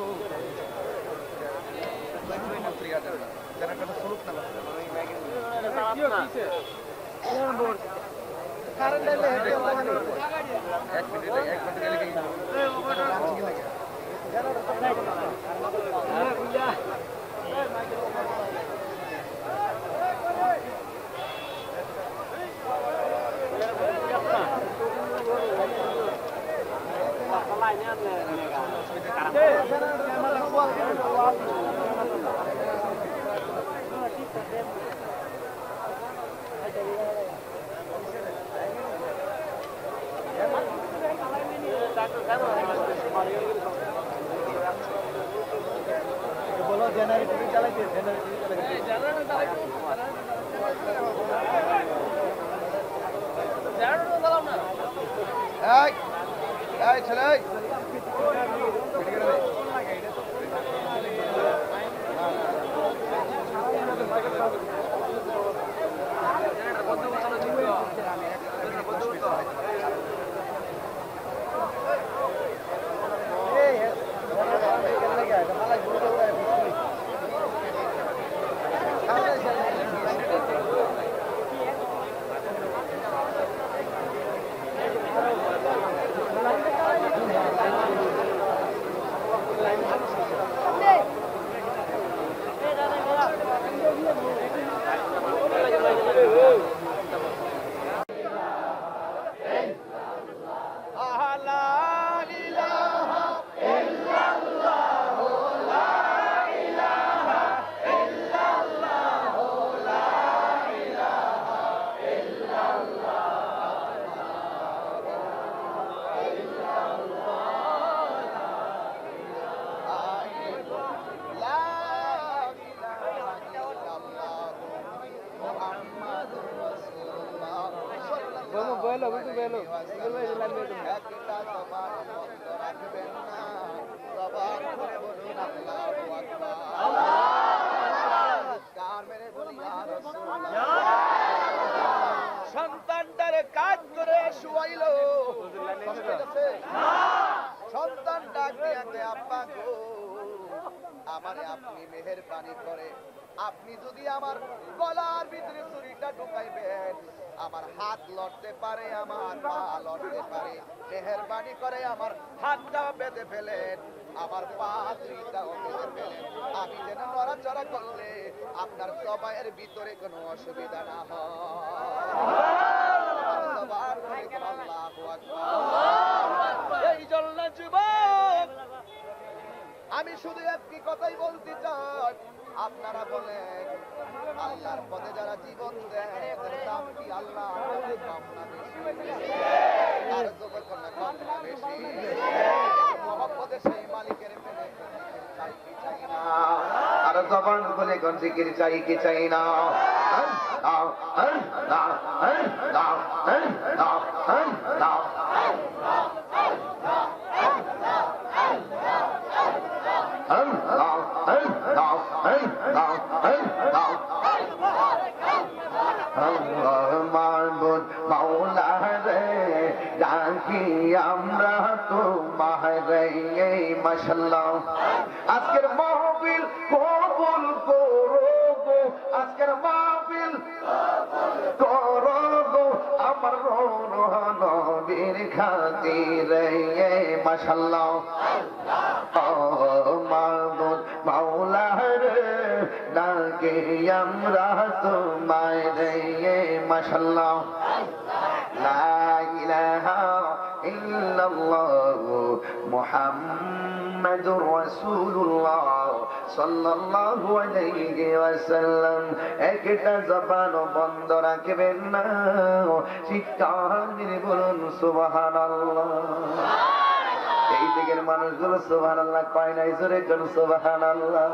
সন্তানটারে কাজ করে শুয়াইল, সন্তান ডাক দিয়ে, আব্বা গো আমারে আপনি মেহেরবানি করে আপনি যদি আমার গলার ভিতরে ছুরিটা ঢুকাইবেন, আমার হাত লড়তে পারে, আমার পা লড়তে পারে, মেহেরবানি করে আমার হাতটা বেঁধে ফেলেন, আমার পা দুইটাও বেঁধে ফেলেন, আমি যেন নড়াচড়া করলে আপনার জবাইয়ের ভিতরে কোনো অসুবিধা না হয়। এই জন্য যুবক আমি শুধু একটি কথাই বলতে চাই, আপনারা বলেন আল্লাহর পথে যারা জীবন দেয় তাদের দাম কি আল্লাহ কম না বেশি? আর জবান খুলে কোন জিকির চাই কি চাই না মাহবুব মাওলা রে ডাকি আমরা তোমারে মাশাআল্লাহ। আজকের মাহফিল কবুল করো গো, আজকের মাহফিল করো গো আমার নবীর খাতিরে মাশাআল্লাহ। মাহবুব মাওলা রে ডাকি আমরা তোমারে মাশাআল্লাহ। লা ইলাহা ইল্লাল্লাহ মুহাম্মাদুর রাসূলুল্লাহ সাল্লাল্লাহু আলাইহি ওয়াসাল্লাম। একটা জবান বন্ধ রাখবেন না, চিৎকার দিয়ে বলুন সুবহানাল্লাহ। এই দিকের মানুষগুলো সুবহানাল্লাহ কয় নাই, জোরে কোন সুবহানাল্লাহ।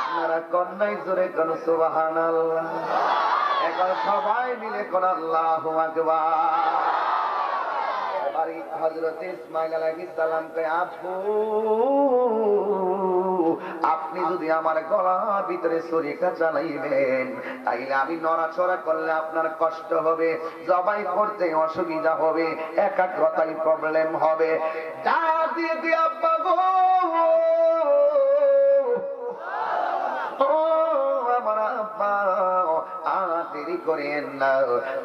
আপনারা কোন নাই, জোরে কোন সুবহানাল্লাহ। এখন সবাই মিলে কোন আল্লাহু আকবার। বাড়ি হযরত ইসমাঈল আলাইহিস সালাম কে আপু, আপনি যদি আমার গলার ভিতরে ছুরিটা চালাইবেন তাইলে আমি নড়াচড়া করলে আপনার কষ্ট হবে, জবাই করতে অসুবিধা হবে, একাগ্রতায় প্রবলেম হবে। যা দিয়ে দিয়ে আব্বা গো, আমার আব্বা দেরি করেন না,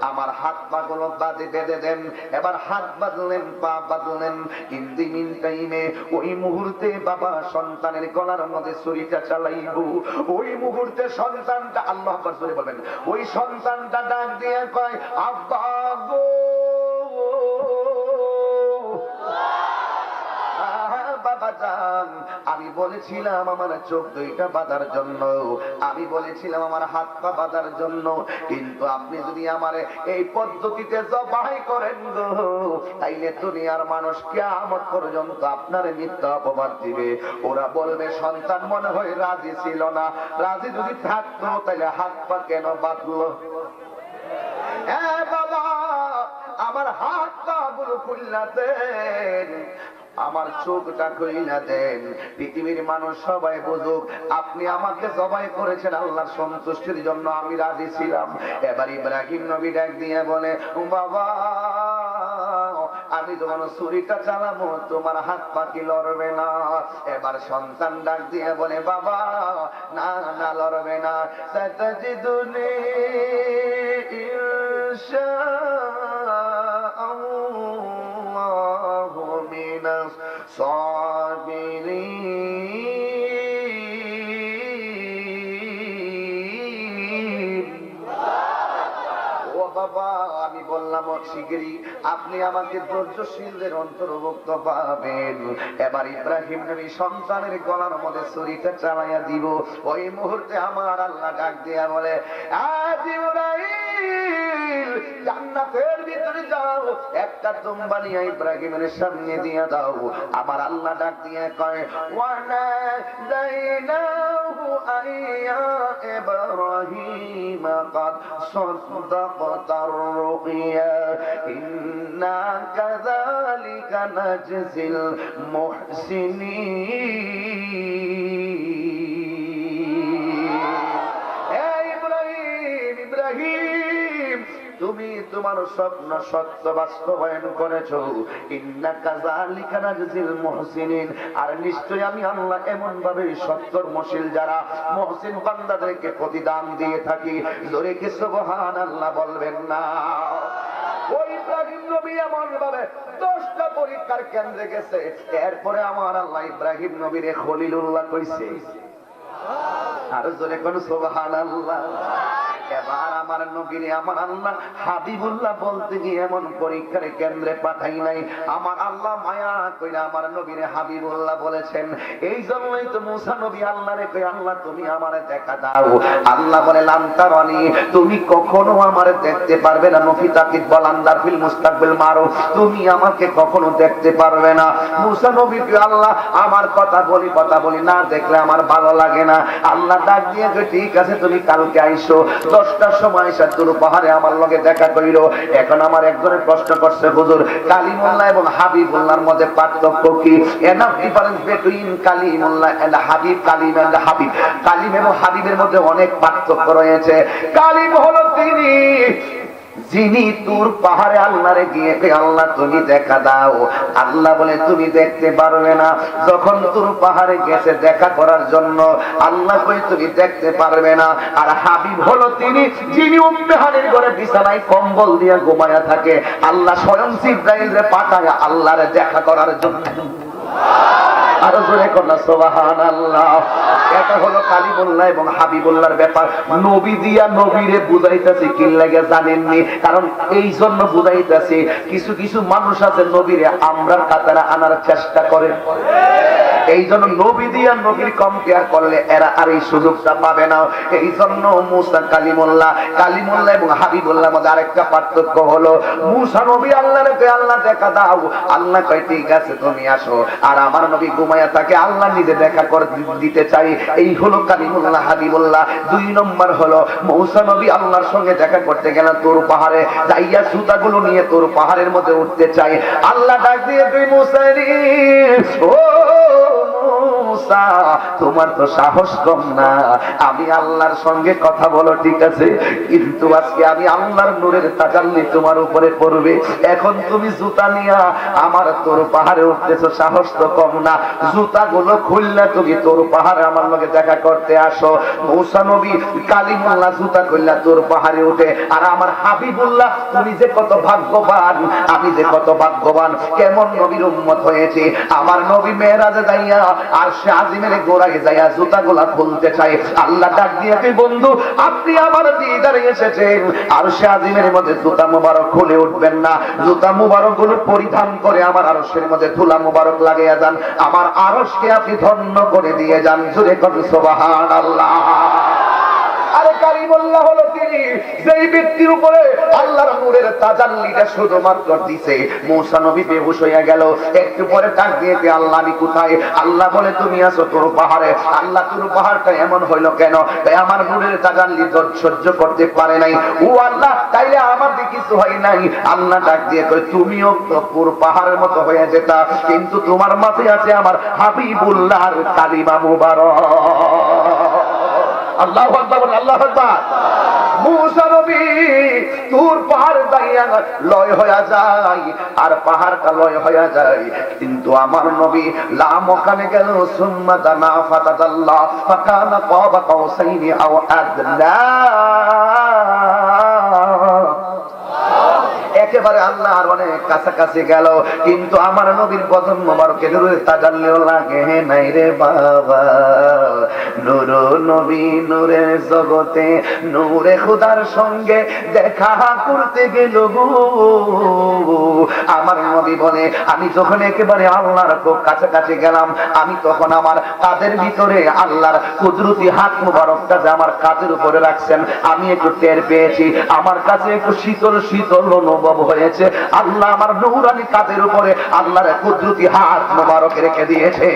আমার হাত পা গুলো বাঁধে বেঁধে দেন। এবার হাত বাঁধলেন, পা বাঁধলেন। কিন্তু মিন টাইমে ওই মুহূর্তে বাবা সন্তানের গলার মধ্যে ছুরিটা চালাইব। ওই মুহূর্তে সন্তানটা, আল্লাহু আকবার জোরে বলবেন, ওই সন্তানটা ডাক দিয়ে কয় আব্বা গো। বাবা জান, আমি বলেছিলাম আমার চোখ দুইটা বাঁধার জন্য, আমি বলেছিলাম আমার হাত পা বাঁধার জন্য, কিন্তু আপনি যদি আমার এই পদ্ধতিতে জবাই করেন গো, তাইলে দুনিয়ার মানুষ কিয়ামত পর্যন্ত আপনার মিথ্যা অপবাদ দিবে। ওরা বলবে সন্তান মনে হয় রাজি ছিল না, রাজি যদি থাকতো তাইলে হাত পা কেন বাঁধলো? হ্যাঁ বাবা, আমার হাত পা গুলো খুলনা দেন, আমার চোখটা খুইলা দেন, পৃথিবীর মানুষ সবাই বুঝুক আপনি আমাকে জবাই করেছেন আল্লাহর সন্তুষ্টির জন্য, আমি রাজি ছিলাম। এবার ইব্রাহিম নবী ডাক দিয়ে বলে বাবা, আমি যখন ছুরিটা চালাবো তোমার হাত পা কি লড়বে না? এবার সন্তান ডাক দিয়ে বলে বাবা না না, লড়বে না। সাতাজিদুনি ইনশাআল্লাহু মিনাস সাবিরিন। ও বাবা, আমি বললাম শিগগিরই আপনি আমাকে ধৈর্যশীলদের অন্তর্ভুক্ত পাবেন। এবার ইব্রাহিম নবী সন্তানের গলার মধ্যে ছুরিটা চালাইয়া দিব। ওই মুহূর্তে আমার আল্লাহ ডাক দিয়া বলে জিবরাইল, জান্নাতের ভিতরে যাও, একটা দুম্বা নিয়ে ইব্রাহিমের সামনে দিয়ে দাও। আমার আল্লাহ ডাক দিয়ে কয় ওয়ানা দাইনাহু আইয়া ইব্রাহিম কাদ সাদাকাতার রুকিয়া ইন্না কাযালিকা নাজজিল মুহসিনিন। ইব্রাহিম, তুমি তোমার স্বপ্ন সত্য বাস্তবায়ন করেছো। ইন্না কাযালিকা নাজজিল মুহসিনিন, আর নিশ্চয় আমি আল্লাহ এমন ভাবে সৎকর্মশীল যারা মুহসিন বান্দাদেরকে প্রতিদান দিয়ে থাকি। জোরে কি সুবহানাল্লাহ বলবেন না? ওই ইব্রাহিম নবী এমন ভাবে 10টা পরীক্ষার কেন্দ্রে গেছে, এরপরে আমার আল্লাহ ইব্রাহিম নবীরে খলিলুল্লাহ কইছে। আর জোরে কোন সুবহানাল্লাহ। এবার আমার নবীরে আমার আল্লাহ হাবিবুল্লাহ বলতে গিয়ে এমন পরীক্ষার কেন্দ্রে পাঠাই নাই, আমার আল্লাহ মায়া কইরা আমার নবীরে হাবিবুল্লাহ বলেছেন। এই জন্যই তো মুসা নবী আল্লাহরে কই, আল্লাহ তুমি আমারে দেখা দাও। আল্লাহ বলে লান্তারানি, তুমি কখনো আমারে দেখতে পারবে না। নফি তাকিদ বলান্দার ফিল মুস্তাকবিল মারো, তুমি আমাকে কখনো দেখতে পারবে না। মুসা নবী কি আল্লাহ আমার কথা বলি না দেখলে আমার ভালো লাগে না। আল্লাহ ডাক দিয়ে ঠিক আছে তুমি কালকে আইসো 10টার সময় এসে তুর পাহাড়ে আমার লগে দেখা কইরো। এখন আমার একজনের প্রশ্ন করছে, হুজুর কালিমুল্লাহ এবং হাবিবুল্লাহর মধ্যে পার্থক্য কি? Enough difference between Kalimullah and Habib, Kalim and Habib. Kalim এবং হাবিবের মধ্যে অনেক পার্থক্য রয়েছে। কালিম হলো তিনি যিনি তুর পাহাড়ে আল্লাহরে গিয়ে আল্লাহ তুমি দেখা দাও। আল্লাহ বলে তুমি দেখতে পারবে না। যখন তুর পাহাড়ে গেছে দেখা করার জন্য, আল্লাহ কই তুমি দেখতে পারবে না। আর হাবিব হলো তিনি যিনি উম্মে হানির ঘরে বিছানায় কম্বল দিয়ে ঘুমায়া থাকে। আল্লাহ স্বয়ং জিবরাইলরে পাঠায় আল্লাহরে দেখা করার জন্য। আরো জোরে করনা সুবহানাল্লাহ। এটা হলো কালিমুল্লাহ এবং হাবিবুল্লাহর ব্যাপার। নবী দিয়া নবীরে বুঝাইতেছি কি লাগে জানেননি? কারণ এই জন্য বুঝাইতেছি, কিছু কিছু মানুষ আছে নবীরে আমরার কাতারে আনার চেষ্টা করে। এই জন্য নবী দিয়া নবীর কম্পেয়ার করলে এরা আর এই সুযোগটা পাবে না। এই জন্য মুসা কালিমুল্লাহ এবং হাবিবুল্লাহর মধ্যে আরেকটা পার্থক্য হলো, মুসা নবী আল্লাহরে কই আল্লাহ দেখা দাও। আল্লাহ কয় ঠিক আছে তুমি আসো। আর আমার নবী ঘুমায়া থাকে, আল্লাহ নিজে দেখা করে দিতে চাই। এই হলো কালিমুল্লাহ হাবিবুল্লাহ। 2 নম্বর হলো মুসা নবী আল্লাহর সঙ্গে দেখা করতে গেল তোর পাহাড়ে, যাইয়া জুতাগুলো নিয়ে তোর পাহাড়ের মধ্যে উঠতে চাই। আল্লাহ ডাক দিয়ে তুই মুসা রে, ও মুসা তোমার তো সাহস কম না। আমি আল্লাহর সঙ্গে কথা বলো ঠিক আছে, কিন্তু আজকে আমি আল্লাহর নূরের তাজাল্লি তোমার উপরে পড়বে। এখন তুমি জুতা নিয়া আমার তোর পাহাড়ে উঠতেছো, সাহস তো কম না। জুতাগুলো খুললে তুমি তোর পাহাড়ে আমার লগে দেখা করতে আসো। মুসা নবী কালিমুল্লাহ জুতা খুললা তোর পাহাড়ে উঠে। আর আমার হাবিবুল্লাহ তুমি যে কত ভাগ্যবান, আমি যে কত ভাগ্যবান। কেমন নবীর উম্মত হয়েছে। আমার নবী মেরাজে যাইয়া আর সে আজিমের গোড়ায় যাইয়া জুতাগুলা খুলতে চাই। আল্লাহ ডাক দিয়ে বন্ধু আপনি আমার দিদারে এসেছেন, আর সে আজিমের মধ্যে জুতা মুবারক খুলে উঠবেন না। জুতা মুবারক গুলো পরিধান করে আমার আরশের মধ্যে ধুলা মুবারক লাগিয়ে যান। আমার আরশকে আপনি ধন্য করে দিয়ে যান। জোরে করুন সুবহানাল্লাহ। আরে কালিমুল্লাহ হলো তিনি যেই ব্যক্তির উপরে আল্লাহর নূরের তাজাল্লিটা শুধুমাত্র দিছে। মুসা নবী বেহুশ হয়ে গেল। একটু পরে ডাক দিয়ে আল্লাহ আমি কোথায়? আল্লাহ বলে তুমি আছো তোর পাহাড়ে। আল্লাহ তোর পাহাড়টা এমন হইলো কেন? তাই আমার নূরের তাজাল্লি সহ্য করতে পারে নাই। ও আল্লাহ তাইলে আমার দিকে কিছু হয় নাই। আল্লাহ ডাক দিয়ে কই তুমিও তো পুর পাহাড়ের মতো হয়ে যেতা, কিন্তু তোমার মাঝে আছে আমার হাবিবুল্লাহর কালিমা মুবারক। আল্লাহু আকবার, আল্লাহু আকবার। মুসা নবী তুর পাহাড় দাঁড়িয়ে লয় হয়ে যায়, আর পাহাড়টা লয় হয়ে যায়। কিন্তু আমার নবী লামকানে গেল, সুম্মা দানা ফাতাদাল্লাহ ফাকানা কাবা কাউসাইনি আও আদনা। একেবারে আল্লাহ আর অনেক কাছাকাছি গেল, কিন্তু আমার নবীর বদন মোবারকের তাজাল্লিও লাগে নাই রে বাবা। নূর নবী নূরের জগতে নূরে খোদার সঙ্গে দেখা করতে গেল গো। আমার নবী বলে আমি যখন একেবারে আল্লাহর খুব কাছাকাছি গেলাম, আমি তখন আমার কাঁধের ভিতরে আল্লাহর কুদরতি হাত মোবারকটা যে আমার কাঁধের উপরে রাখছেন, আমি একটু টের পেয়েছি। আমার কাছে একটু শীতল শীতল অনুভব হয়েছে। আল্লাহ আমার নূরানি কাঁধের উপরে আল্লাহর কুদরতি হাত মোবারক রেখে দিয়েছে।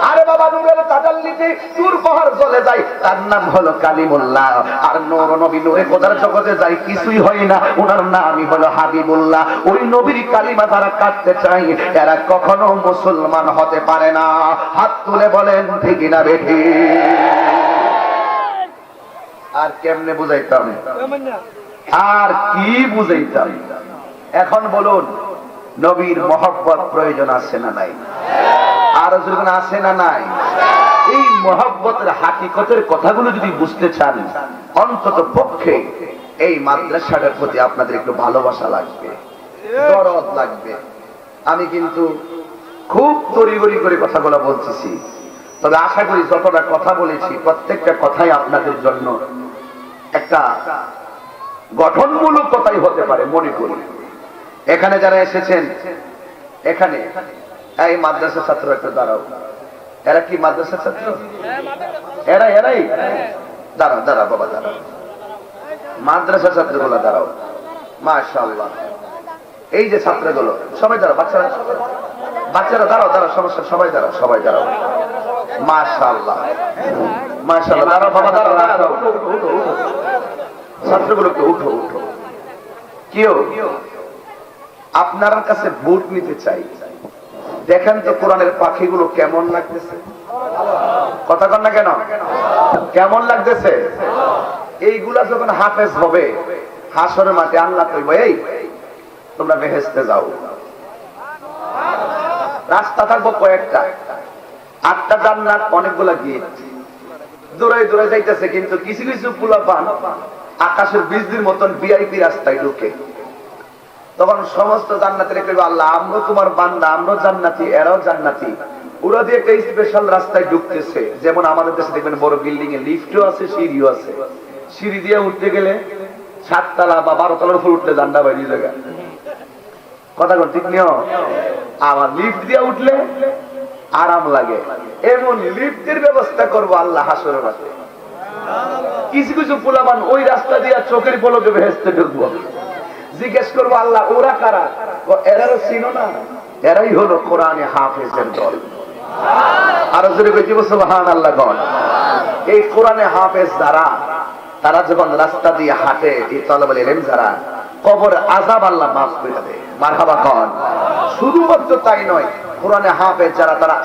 আরে বাবা নূরের তাজাল্লিতে তুর পাহাড় চলে যায়, তার নাম হলো কালিমুল্লাহ। আর নূর নবী নূরে খোদার জগতে যায়, কিছুই হয় না। ওনার নামই হলো হাবিবুল্লাহ। ওই নবীর কালিমা যারা কাটতে চাই, এরা কখনো মুসলমান হতে পারে না। হাত তুলে বলেন ঠিক না বেঠি? আর কেমনে বুঝাইতাম, আর কি বুঝাইতাম? এখন বলুন নবীর মহব্বত প্রয়োজন আছে না নাই? আর যখন আছে না নাই? এই মহব্বতের হাকিকতের কথাগুলো যদি বুঝতে চান, অন্তত পক্ষে এই মাদ্রাসাটার প্রতি আপনাদের একটু ভালোবাসা লাগবে, দরদ লাগবে। আমি কিন্তু খুব তড়িঘড়ি করে কথাগুলো বলতেছি, তবে আশা করি যতটা কথা বলেছি প্রত্যেকটা কথাই আপনাদের জন্য একটা গঠনমূলক কথাই হতে পারে মনে করি। এখানে যারা এসেছেন, এখানে এই মাদ্রাসা ছাত্র একটা দাঁড়াও, এরা কি মাদ্রাসা ছাত্র? এরাই দাঁড়াও দাঁড়াও বাবা দাঁড়াও, মাদ্রাসা ছাত্রগুলো দাঁড়াও। মাশাআল্লাহ, এই যে ছাত্রগুলো সবাই দাঁড়াও, বাচ্চারা দাঁড়াও দাঁড়াও, সমস্যা সবাই দাঁড়াও, সবাই দাঁড়াও। মাশাআল্লাহ মাশাআল্লাহ, দাঁড়াও বাবা দাঁড়াও দাঁড়াও, উঠো ছাত্রগুলো একটু উঠো। কেউ আপনার কাছে ভোট নিতে চাই, দেখেন তো কোরআনের পাখিগুলো কেমন লাগতেছে, কথা কন না কেন, কেমন লাগতেছে? এইগুলা যখন হাফেজ হবে হাসরের মাঠে আল্লাহ কইব, এই তোমরা বেহেশতে যাও। রাস্তা থাকবো কয়েকটা, 8টা জান্নাত, অনেকগুলা গেট, দৌড়াই দৌড়াই যাইতেছে, কিন্তু কিছু কিছু পোলাপান আকাশের বীজদের মতন ভিআইপি রাস্তায় ঢুকে। তখন সমস্ত জান্নাতীরা কইবে, আল্লাহ আমরা তোমার বান্দা, আমরা জান্নাতি, এরাও জান্নাতি, ওরা দিয়ে একটা স্পেশাল রাস্তায় ঢুকতেছে। যেমন আমাদের দেশে দেখবেন বড় বিল্ডিং এ লিফটও আছে, সিঁড়িও আছে, সিঁড়ি দিয়ে উঠতে গেলে 7 তলা বা 12 তলার উপর উঠলে জান্ডা বাইরে জায়গা, কথা কোন ঠিক নিও। আবার লিফট দিয়ে উঠলে আরাম লাগে, এমন লিফটের ব্যবস্থা করবো আল্লাহ হাসরের মাঠে। কিছু কিছু পোলাপান ওই রাস্তা দিয়ে চোখের পলকে বেহেশতে ঢুকবো, জিজ্ঞেস করবো আল্লাহ ওরা কারা? এরাও চিনো না, এরাই হলো কোরআনে হাফেজের দল। আরো জোরে কই দিব সুবহানাল্লাহ গণ। এই কোরআনে হাফেজ যারা, তারা যখন রাস্তা দিয়ে হাঁটে, এই তলবুল ইলম যারা, কবর আযাব আল্লাহ মাফ করে দেয়, মারহাবা গণ। শুধুমাত্র তাই নয়, কোরআনে হাফেজ যারা, তারা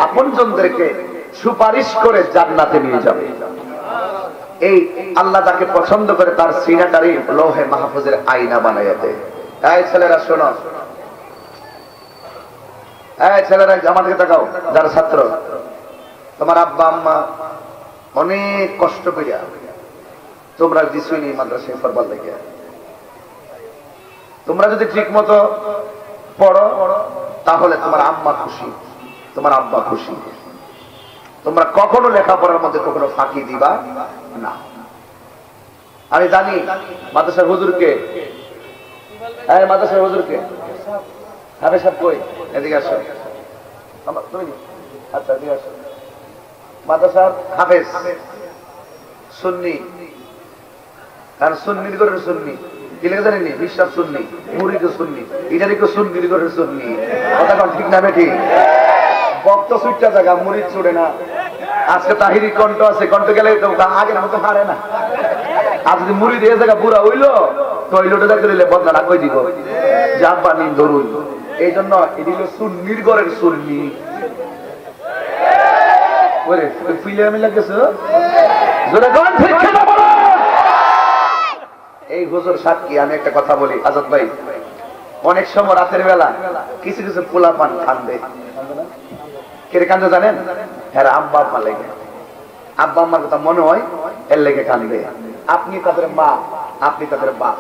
আপনজনদেরকে সুপারিশ করে জান্নাতে নিয়ে যাবে। এই আল্লাহ যাকে পছন্দ করে তার সিনাটারি লৌহে মাহফুজের আয়না বানাইয়া দেয়। এই ছেলেরা শোনো, এই ছেলেরা আমাদেরকে তাকাও, যারা ছাত্র, তোমার আব্বা আম্মা অনেক কষ্ট করিয়া তোমরা দিছুনি মাদ্রাসায় পড়বার লাগে। তোমরা যদি ঠিক মতো পড়ো তাহলে তোমার আম্মা খুশি, তোমার আব্বা খুশি। তোমরা কখনো লেখাপড়ার মধ্যে কখনো ফাঁকি দিবা না। আমি জানি মাদ্রাসার হুজুরকে, মাদ্রাসার হুজুরকে হাফেজ সাহেব কই, এদিকে আসো, তুমি আচ্ছা এদিকে আসো। মাদ্রাসার হাফেজ সুন্নি, কারণ সুন্নির ঘরের সুন্নি কি লেগে জানেননি, বিশ্বাস সুন্নি, মুরিদ সুন্নি, এটারই কেউ সুন্নির ঘরের সুন্নি, কথা কন ঠিক না বেঠি? বক্ত সুইটটা জায়গা, মুরিদ ছুড়ে না। আজকে তাহিরি কণ্ঠ আছে, কণ্ঠ গেলে আগের মতো হারে না। আর যদি মুড়ি দিয়ে জায়গা বুড়া হইলো তো ওই লোটা দেখলে বদলা না কই দিব, জাব্বা নিন ধরুন। এই জন্য এটি হলো সুন্নির ঘরের সুন্নি। ওরে ফিলে আমি লাগেছে জোরে কোন ঠিক না বলো। এই হুজুর সাক্ষী, আমি একটা কথা বলি আজাদ ভাই, অনেক সময় রাতের বেলা কিছু কিছু পোলাপান কান্দে। কে কান্দে জানেন? হ্যাঁ, আব্বা আম্মা লেগে, আব্বা আম্মার কথা মনে হয় এর লেগে কান্দে। আপনি তাদের মা, আপনি তাদের বাপ।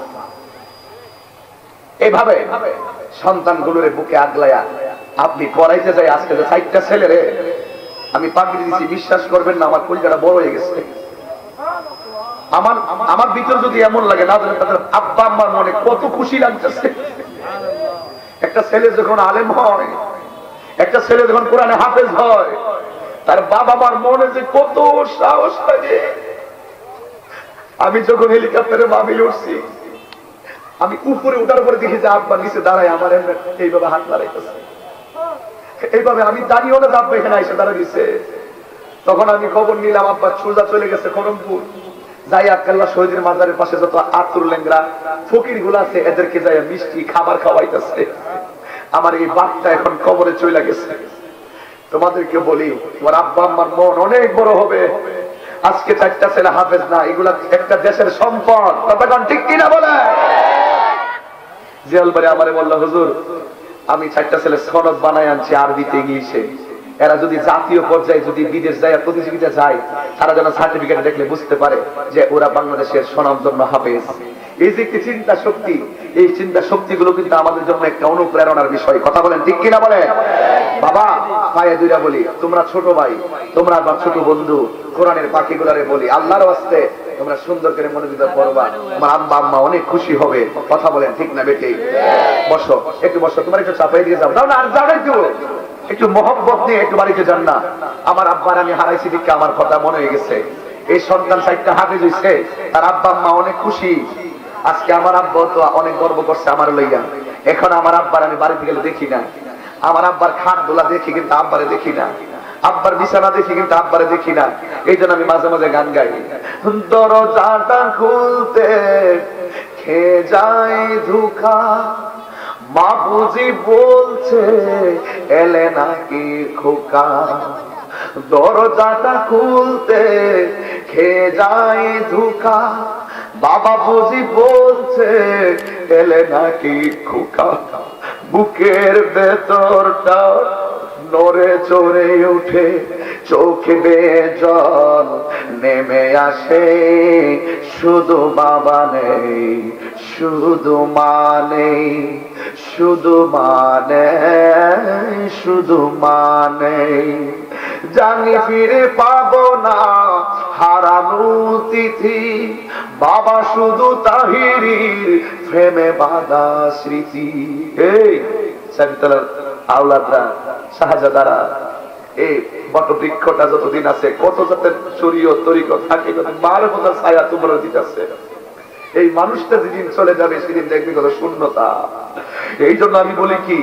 এইভাবে সন্তানগুলোরে বুকে আগলায়া আপনি পড়াইতে যাই। আজকে যে 4টা ছেলে রে আমি পাগড়ি দিচ্ছি, বিশ্বাস করবেন না, আমার কলিজাটা বড় হয়ে গেছে। আমার ভিতর যদি এমন লাগে না, তাদের আব্বা আম্মার মনে কত খুশি লাগতেছে। একটা ছেলে যখন আলেম হয়, একটা ছেলে যখন কোরআনে হাফেজ হয়, তার বাবা মার মনে যে কত সাহস লাগে। আমি যখন হেলিকপ্টারে মাহফিলে উঠছি, আমি উপরে উঠার পরে দেখি যে আব্বা নিচে দাঁড়ায় আমার এইভাবে হাত দাঁড়াইতেছে। এইভাবে আমি জানিও না আব্বা এখানে এসে দাঁড়া দিচ্ছে। তখন আমি খবর নিলাম আব্বা সোজা চলে গেছে খড়মপুর, যাই আক্কাল্লা শহীদের মাজারের পাশে যত আতুর লেংরা ফকির গুলো আছে এদেরকে যাই মিষ্টি খাবার খাওয়াইতেছে। আমার এই বাপটা এখন কবরে চলে গেছে। তোমাদেরকে বলি, তোমার আব্বা আম্মার মন অনেক বড় হবে। আজকে 4টা ছেলে হাফেজ না, এগুলা একটা দেশের সম্পদ, তখন ঠিক কিনা বলে? জিয়াল বাড়ি আমারে বললো, হুজুর আমি 4টা ছেলে সনদ বানাই আনছি আরবিতে ইংলিশে, এরা যদি জাতীয় পর্যায়ে যদি বিদেশ যায় প্রতিযোগিতা যায়, তারা যেন সার্টিফিকেট দেখলে বুঝতে পারে যে ওরা বাংলাদেশের স্বনামধন্য হাফেজ। এই যে একটি চিন্তা শক্তি, এই চিন্তা শক্তিগুলো কিন্তু আমাদের জন্য একটা অনুপ্রেরণার বিষয়, কথা বলেন ঠিক কিনা বলে? বাবা পায়ে দুইটা বলি, তোমরা ছোট ভাই, তোমরা ছোট বন্ধু, কোরআনের পাখিগুলারে বলি, আল্লাহর ওয়াস্তে তোমরা সুন্দর করে মনোযোগ পড়বা, আমার আব্বা আম্মা অনেক খুশি হবে। কথা বলেন ঠিক না বেটে? বসো, একটু বসো, তোমার একটু চাপাই দিয়ে যাও না, আর যাবে একটু মহব্বত নিয়ে একটু বাড়িতে যান না। আমার আব্বার আমি হারাইছি দিকে আমার কথা মনে হয়ে গেছে। এই সন্তান সাইডটা হাফেজ হইছে, তার আব্বা আম্মা অনেক খুশি। আজকে আমার আব্বা তো অনেক গর্ব করছে আমার লইয়া। এখন আমার আব্বার আমি বাড়িতে গেলে দেখি না, আমার আব্বার খাট দোলা দেখি কিন্তু আব্বারে দেখি না, আব্বার বিছানা দেখি কিন্তু আব্বারে দেখি না। এই জন্য আমি মাঝে মাঝে গান গাই, দরজাটা খুলতে খেয়ে যায় ধোঁকা, মা বুঝি বলছে এলে নাকি খোকা, দরজাটা খুলতে খেয়ে যায় ধোঁকা, বাবা বুঝি বলছে এলে নাকি খোকা, বুকের ভেতরটা নড়ে চড়ে উঠে, চোখে বেয়ে জল নেমে আসে, শুধু বাবা নেই শুধু মা নেই, শুধু মানে শুধু মানে, জানি ফিরে পাবো না হারানো তিথি, বাবা শুধু তাহিরির প্রেমে বাঁধা স্মৃতি। এই সাবিতলার আওলাদরা, শাহজাদারা, এই বটবৃক্ষটা যতদিন আছে কত জাতের শরীয়ত তরিকত থাকে, মার মতো ছায়া তোমরা দিতেছে। এই মানুষটা যেদিন চলে যাবে সেদিন দেখবি কত শূন্যতা। এই জন্য আমি বলি কি,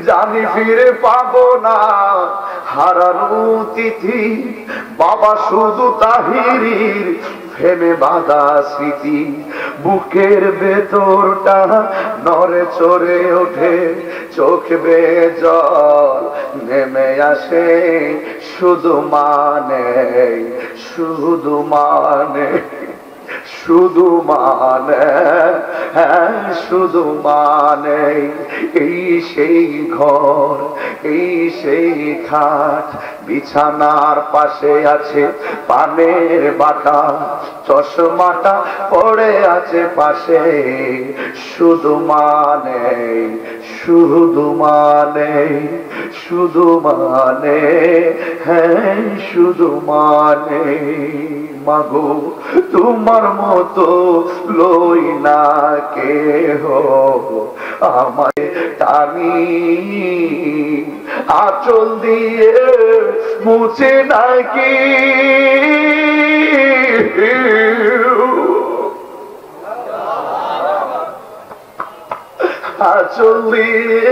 জানি ফিরে পাবো না হারানো তিথি, বাবা শুধু তাহিরির প্রেমে বাঁধা স্মৃতি, বুকের ভেতরটা নড়ে চড়ে ওঠে, চোখ বেয়ে জল নেমে আসে, শুধু মানে শুধু মানে শুধু মানে হ্যাঁ শুধু মানে, এই সেই ঘর এই সেই খাট, বিছানার পাশে আছে পানের বাটা, চশমাটা পড়ে আছে পাশে, শুধু মানে শুধু মানে শুধু মানে হ্যাঁ শুধু মানে, মাগো তোমার মতো লই না কেহ আমায় টানি, আঁচল দিয়ে মুছে নাকি আঁচল দিয়ে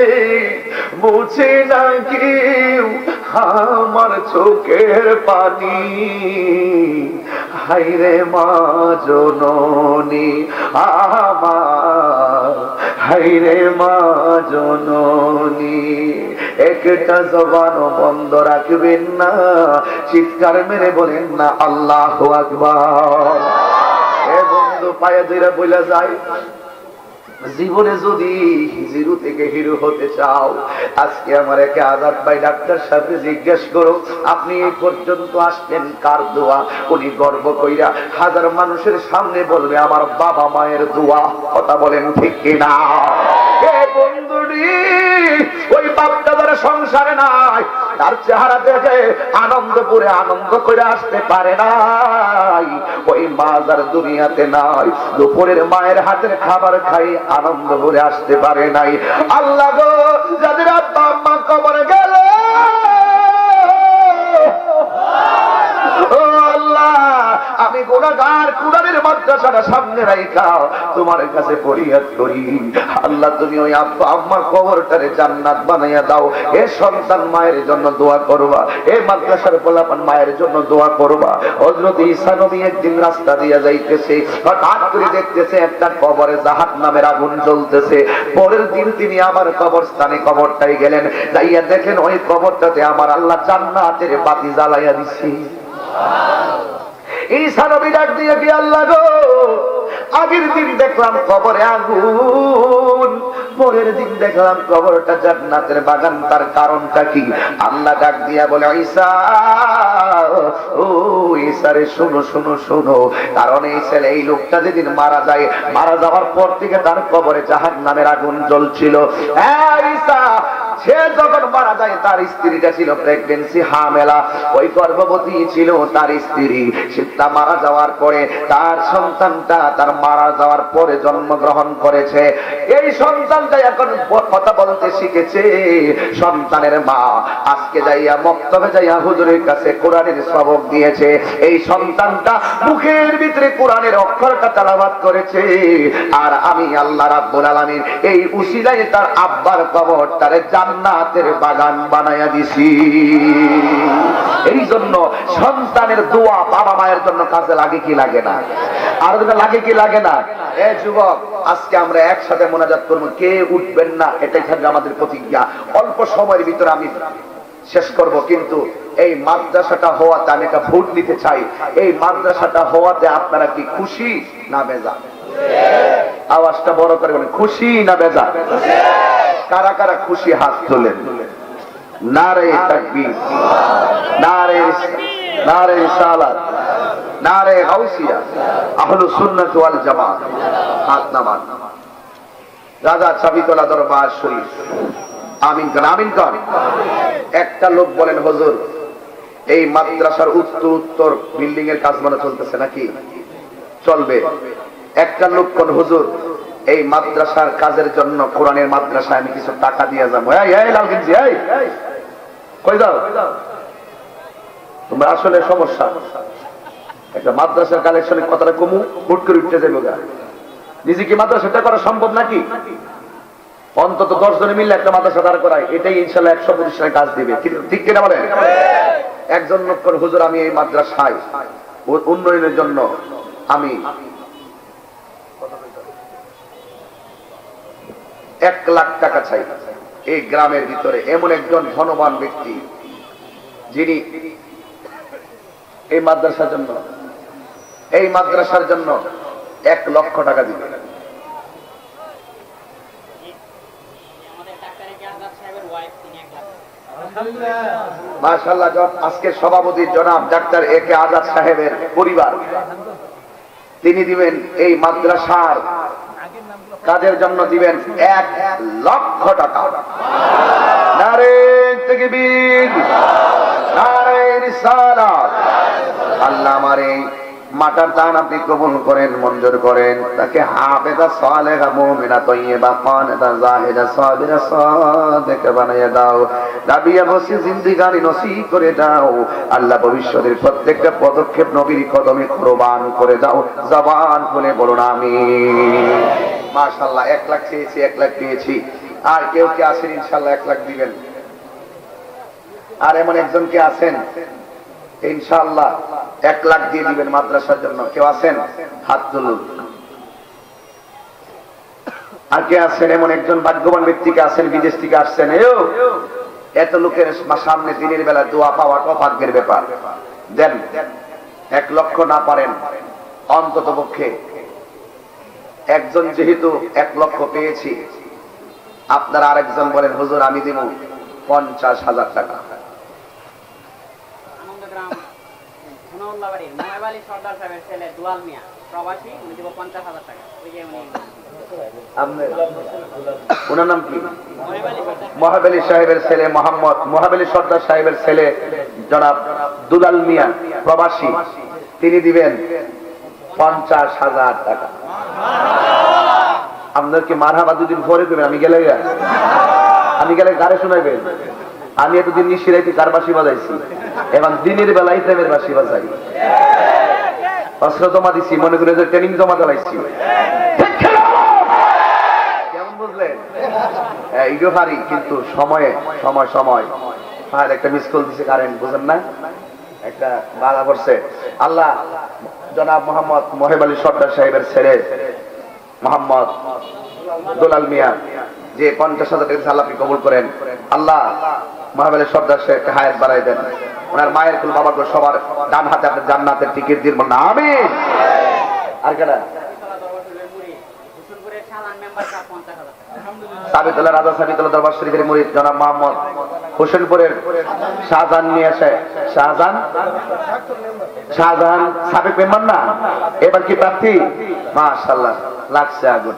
মুছে নাকি আমার চোখের পানি, হাইরে মা জননী আমার, হাইরে মা জননী। একটা জবানও বন্ধ রাখবেন না, চিৎকার মেরে বলেন না আল্লাহু আকবার। এ বন্ধু পায়ে ধরে বলে যায়, জীবনে যদি জিরো থেকে হিরো হতে চাও, আজকে আমার একে আজাদ ভাই ডাক্তার সাথে জিজ্ঞেস করো, আপনি এই পর্যন্ত আসলেন কার দোয়া? উনি গর্ব কইরা হাজার মানুষের সামনে বলবে আমার বাবা মায়ের দোয়া। কথা বলেন ঠিক কিনা? বন্ধুরি, ওই বাপটা যারা সংসারে নাই, তার চেহারা দেখে আনন্দপুরে আনন্দ করে আসতে পারে নাই, ওই মা যার দুনিয়াতে নাই, দুপুরের মায়ের হাতের খাবার খাই আনন্দ করে আসতে পারে নাই। আল্লাহ গো, যাদের আব্বা আম্মা কবরে গেল, আমি গুনাহগার কুরআনের মাদ্রাসাটা সামনে রাইখা তোমার কাছে ফরিয়াদ করি, আল্লাহ তুমি ওই আব্বা আম্মার কবরটারে জান্নাত বানাইয়া দাও। এ সন্তান মায়ের জন্য দোয়া করবা, এ মাদ্রাসার পোলাপান মায়ের জন্য দোয়া করবা। হযরত ঈসা নবী একদিন রাস্তা দিয়ে যাইতেছে, হঠাৎ করে দেখতেছে একটা কবরে জাহান্নামের আগুন জ্বলতেছে। পরের দিন তিনি আবার কবরস্থানে কবরটাই গেলেন, যাইয়া দেখেন ওই কবরটাতে আমার আল্লাহ জান্নাতের বাতি জ্বালাইয়া দিছে। ঈসা নবী ডাক দিয়ে কি, আল্লাহ গো, আগের দিন দেখলাম কবরে আগুন, পরের দিন দেখলাম কবরটা জান্নাতের বাগান, তার কারণটা কি? আল্লাহ ডাক দিয়া বলে, ঈসা ও ঈসা রে, শোনো শোনো শোনো, কারণ এই ছেলে, এই লোকটা যেদিন মারা যায়, মারা যাওয়ার পর থেকে তার কবরে জাহান্নামের আগুন জ্বলছিল। হ্যাঁ ঈসা, সে যখন মারা যায় তার স্ত্রীটা ছিল প্রেগন্যান্সি হামেলা, ওই গর্ভবতী ছিল তার স্ত্রী। সেটা মারা যাওয়ার পরে তার সন্তানটা তার মারা যাওয়ার পরে জন্মগ্রহণ করেছে। এই সন্তানটা এখন কথা বলতে শিখেছে। সন্তানের মা আজকে যাইয়া মক্তবে যাইয়া হুজুরের কাছে কোরআনের সবক দিয়েছে। এই সন্তানটা মুখের ভিতরে কোরআনের অক্ষরটা তেলাওয়াত করেছে। আর আমি আল্লাহ রাব্বুল আলামিন এই উসিলায় তার আব্বার কবরটারে জান্নাতের বাগান বানায়া দিছি। এই জন্য সন্তানের দোয়া বাবা মায়ের জন্য কাজে লাগে কি লাগে না? আর লাগে কি লাগে না? এ যুবক, আজকে আমরা একসাথে মোনাজাত করব, কে উঠবেন না, এটাই থাকবে আমাদের প্রতিজ্ঞা। অল্প সময়ের ভিতরে আমি শেষ করব, কিন্তু এই মাদ্রাসাটা হওয়াতে আমি একটা ভোট নিতে চাই। এই মাদ্রাসাটা হওয়াতে আপনারা কি খুশি না বেজার? আওয়াজটা বড় করে বলেন, খুশি না বেজার? কারা কারা খুশি হাত তোলেন। নারে তাকবীর, নারে নারে রিসালাত, নারে গাউসিয়া, আহলুস সুন্নাত ওয়াল জামাত। হাত নামান। রাজা চাবিতলা দরবার শরীফ। আমিন কর, আমিন কর। একটা লোক বলেন, হুজুর এই মাদ্রাসার উত্তর বিল্ডিং এর কাজ মনে চলতেছে নাকি? চলবে। একটা লোক কোন, হুজুর এই মাদ্রাসার কাজের জন্য কোরআনের মাদ্রাসায় আমি কিছু টাকা দিয়ে যাবো। এই লাল গেঞ্জি, এই কই যাও তোমরা? আসলে সমস্যা একটা মাদ্রাসার কালেকশনের কথাটা কমু হুট করে উঠতে যাবো। নিজে কি মাদ্রাসাটা করা সম্ভব নাকি? অন্তত 10 জনে মিলে একটা মাদ্রাসা দাঁড় করায়, এটাই ইনশাল্লাহ 100 প্রতিষ্ঠানে কাজ দিবে। ঠিক কিনা বলেন? একজন লোক করে, হুজুর আমি এই মাদ্রাসায় উন্নয়নের জন্য আমি 1 লাখ টাকা চাই। এই গ্রামের ভিতরে এমন একজন ধনবান ব্যক্তি যিনি এই মাদ্রাসার জন্য 1 লক্ষ টাকা দিবেন। মাশাআল্লাহ। আজকে সভাপতি জনাব ডাক্তার এ কে আজাদ সাহেবের পরিবার, তিনি দিবেন এই মাদ্রাসার কাজের জন্য দিবেন 1 লক্ষ টাকা। নারে তাকবীর, নারে রিসালাত। আল্লাহ আমার এই মাটার দান আপনি কবুল করেন, মঞ্জুর করেন। তাকে হাফেজা সালেহা মুমিনা তাইয়্যিবা কানিতা জাহিদা সাবিরা সাদিকা বানায়া দাও। নবিয়া বসি জিন্দেগানি নসিব করে দাও। আল্লাহ ভবিষ্যতের প্রত্যেকটা পদক্ষেপ নবীর কদমে কুরবান করে দাও। জবান খুলে বলুন আমিন। মাশাআল্লাহ। 1 লাখ চেয়েছি, 1 লাখ পেয়েছি। আর কেউ কি আছেন ইনশাআল্লাহ 1 লাখ দিবেন? আর এমন একজন কি আছেন ইনশাআল্লাহ 1 লাখ দিয়ে দিবেন মাদ্রাসার জন্য? কেউ আছেন? হাত তুলুন। আর কে আছেন এমন একজন ভাগ্যবান ব্যক্তিকে আছেন, বিদেশ থেকে আসছেন? এত লোকের সামনে দিনের বেলা দোয়া পাওয়াটা ভাগ্যের ব্যাপার। দেন। 1 লক্ষ না পারেন অন্তত পক্ষে একজন, যেহেতু 1 লক্ষ পেয়েছি, আপনারা আরেকজন বলেন, হুজুর আমি দিব 50,000 টাকা। ওনার নাম কি? মহাব আলী সাহেবের ছেলে মোহাম্মদ মহাব আলী সর্দার সাহেবের ছেলে জনাব দুলাল মিয়া প্রবাসী, তিনি দিবেন 50,000 টাকা। আপনাদেরকে মারহাবা দুদিন পরে দেবেন। আমি গেলে গাড়ি শোনাইবেন। আমি এতদিন নিশিরাইতে কার বাঁশি বাজাইছি, এখন দিনের বেলায় প্রেমের বাঁশি বাজাই। অস্ত্র জমা দিছি, মনে করে যে ট্রেনিং জমা চালাইছি। কেমন বুঝলেন? এইটা পারি, কিন্তু সময় একটা মিস কল দিছে কারেন্ট, বুঝেন না? একটা বাধা পড়ছে। আল্লাহ জনাব মোহাম্মদ মহিব আলী সর্দার সাহেবের ছেলে মোহাম্মদ দুলাল মিয়া যে 50,000 টাকা আপনি কবুল করেন। আল্লাহ মহিব আলী সর্দার সাহেবকে হায়াত বাড়াই দেন। ওনার মায়ের কুল বাবার কুল সবার ডান হাতে আপনি জান্নাতের টিকিট দিন, বলুন আমিন। আর কেনা সাবিতুল্লাহ রাজা সাবিতুল্লাহ দরবার শরীফের মুরিদ জনাব মোহাম্মদ হোসেনপুরের শাহজাহান নিয়ে আসে। শাহজাহান সাবেক মেম্বার না, এবার কি প্রার্থী? মাশাআল্লাহ, লাগছে আগুন।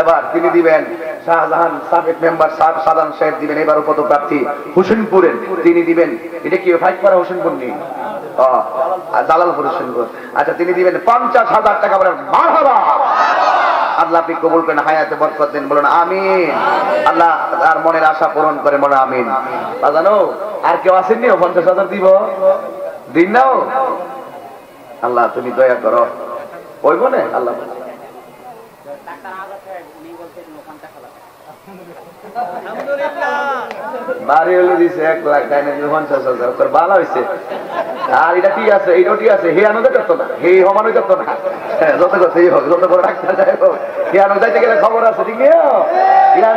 এবার তিনি দিবেন শাহজাহান সাবেক মেম্বার সাধারণ সাহেব দিবেন এবার পদপ্রার্থী হোসেনপুরের তিনি দিবেন, এটা কি ফাইকপাড়া হোসেনপুর নেই জালালপুর হোসেনপুর, আচ্ছা তিনি দিবেন 50,000 টাকা। বলেন মারহাবা। আল্লাহ আপনি কবুল করেন, হায়াতে বরকত দেন, বলেন আমিন। আল্লাহ তার মনের আশা পূরণ করে, বলেন আমিন। জানো আর কেউ আসেননি 50,000 দিব দিন নাও। আল্লাহ তুমি দয়া করো, ওই বলে আল্লাহ বাড়ি হলে দিছে 1 লাখ, তাই না 50,000 ভালো হয়েছে। আর এটা ঠিক আছে, এইটাও ঠিক আছে, হে আনন্দ করতো না, হে হমানো করতো না, যত কথা এই হোক, যত বড় ডাক্তার যাই হোক, হে আনন্দ যাইতে গেলে খবর আছে, ঠিক নেই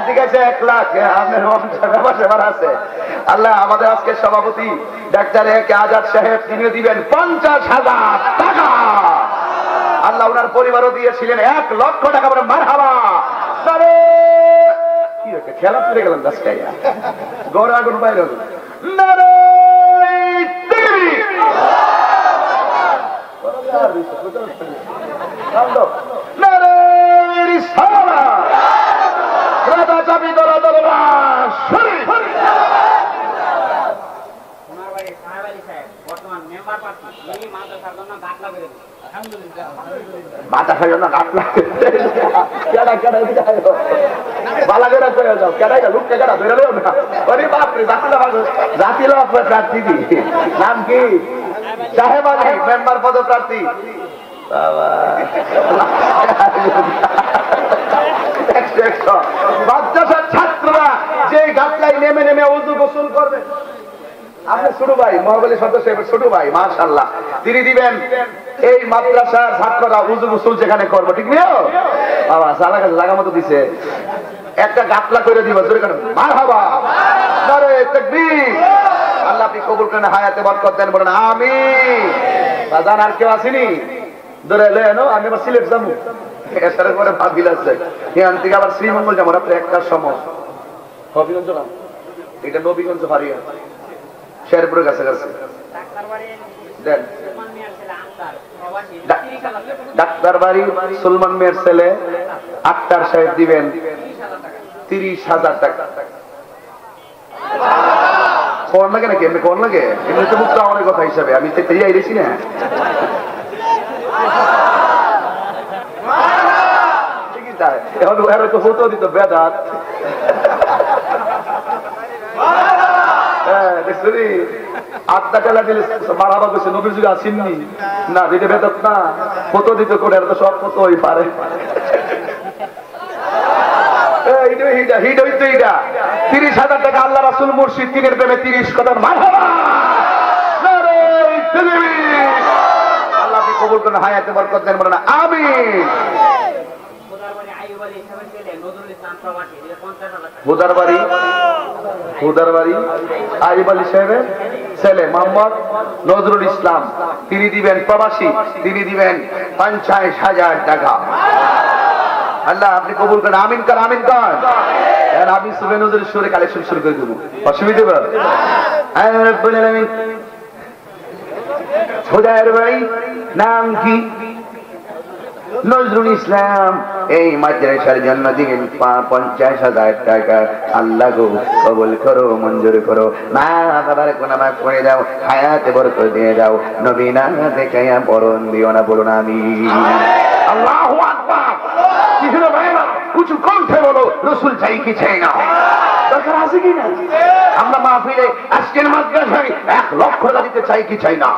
ঠিক আছে 1 লাখ আপনার ব্যাপার সেবার আছে। আল্লাহ আমাদের আজকে সভাপতি ডাক্তার আজাদ সাহেব তিনিও দিবেন 50,000 টাকা। আল্লাহ ওনার পরিবারও দিয়েছিলেন 1 লক্ষ টাকা। বলে মারহাবা। খেলা ফিরে গেলাম গাছটাইয়া গড় আগুন বাইরে মাথা খাই না নাম কি সাহেব আলী মেম্বার পদপ্রার্থী। মাদ্রাসার ছাত্ররা যে গাছলাই নেমে নেমে উজু গোসল করবে, আপনার ছোট ভাই মহাবলী সদস্য ছোট ভাই মাশাআল্লাহ তিনি দিবেন এই মাদ্রাসার ছাত্ররা উজু গোসল যেখানে করবো, ঠিক নেই বাবা জায়গা মতো দিছে একটা গাতলা করে দিব। মারহাবা, নারে তাকবীর। আল্লাহ আপনি কবুল করেন, হায়াতে বরকত দেন, বলেন আমিন। বাজান আর কেউ আসেনি ধরে লেনো, আমি আবার সিলেট যাবো, এসারে পরে ভাবিল আছে এখান থেকে আবার শ্রীমঙ্গল যাবো রাত্রে 1টার সময়। হবিগঞ্জ না, এটা নবীগঞ্জ হারিয়া শেরপুরের কাছাকাছি। দেন ডাক্তার বাড়ি সুলমান মেয়ের ছেলে আক্তার সাহেব দিবেন 30,000 টাকা। কোন লাগে নাকি এমনি কোন লাগে, এমনি তো মুক্ত আমার কথা হিসাবে আমি আইরেছি না। ঠিকই তাই, এখন তো হতো দিত বেদাত। হ্যাঁ দেখছি আটটা টেলা দিলে মারাবা করছে, নবীর যুগে আসেননি না, দিতে বেদাত না, ফটো দিতে করে তো সব ফটো হই পারে। 30,000 টাকা আল্লাহ রাসূল মুর্শিদ তিনের প্রেমে 30 কদম। আল্লাহ আপনি কবুল করেন, হায়াতে বরকত দেন, বলেন আমিন। হুদারবাড়ি আইয়ুব আলী সাহেবের ছেলে মোহাম্মদ নজরুল ইসলাম তিনি দিবেন প্রবাসী, তিনি দিবেন 50,000 টাকা। আল্লাহ আপনি কবুল করেন, আমিন কর আমিন কর। আমি সুবে নজরুল সুরে কালেকশন শুরু করে দেবো, অসুবিধা হুদার বাড়ি নাম কি নজরুল ইসলাম, এই মাদ্রাসার জন্য দিবেন 50,000 টাকা। আল্লাহ গো কবুল করো, মঞ্জুর করো, মা বাবার গুনাহ করে দাও, হায়াতে বরকত দিয়ে দাও, নবী না দেখাইয়া পরন দিও না, বলুন আমিন। আল্লাহু আকবার। কি হলো ভাইরা, উঁচু কণ্ঠে বলো রাসূল চাই কি চাই না, দরকার আছে কি না? আমরা মাহফিলে আজকের মাদ্রাসায় 1 লক্ষ টাকা দিতে চাই কি চাই না?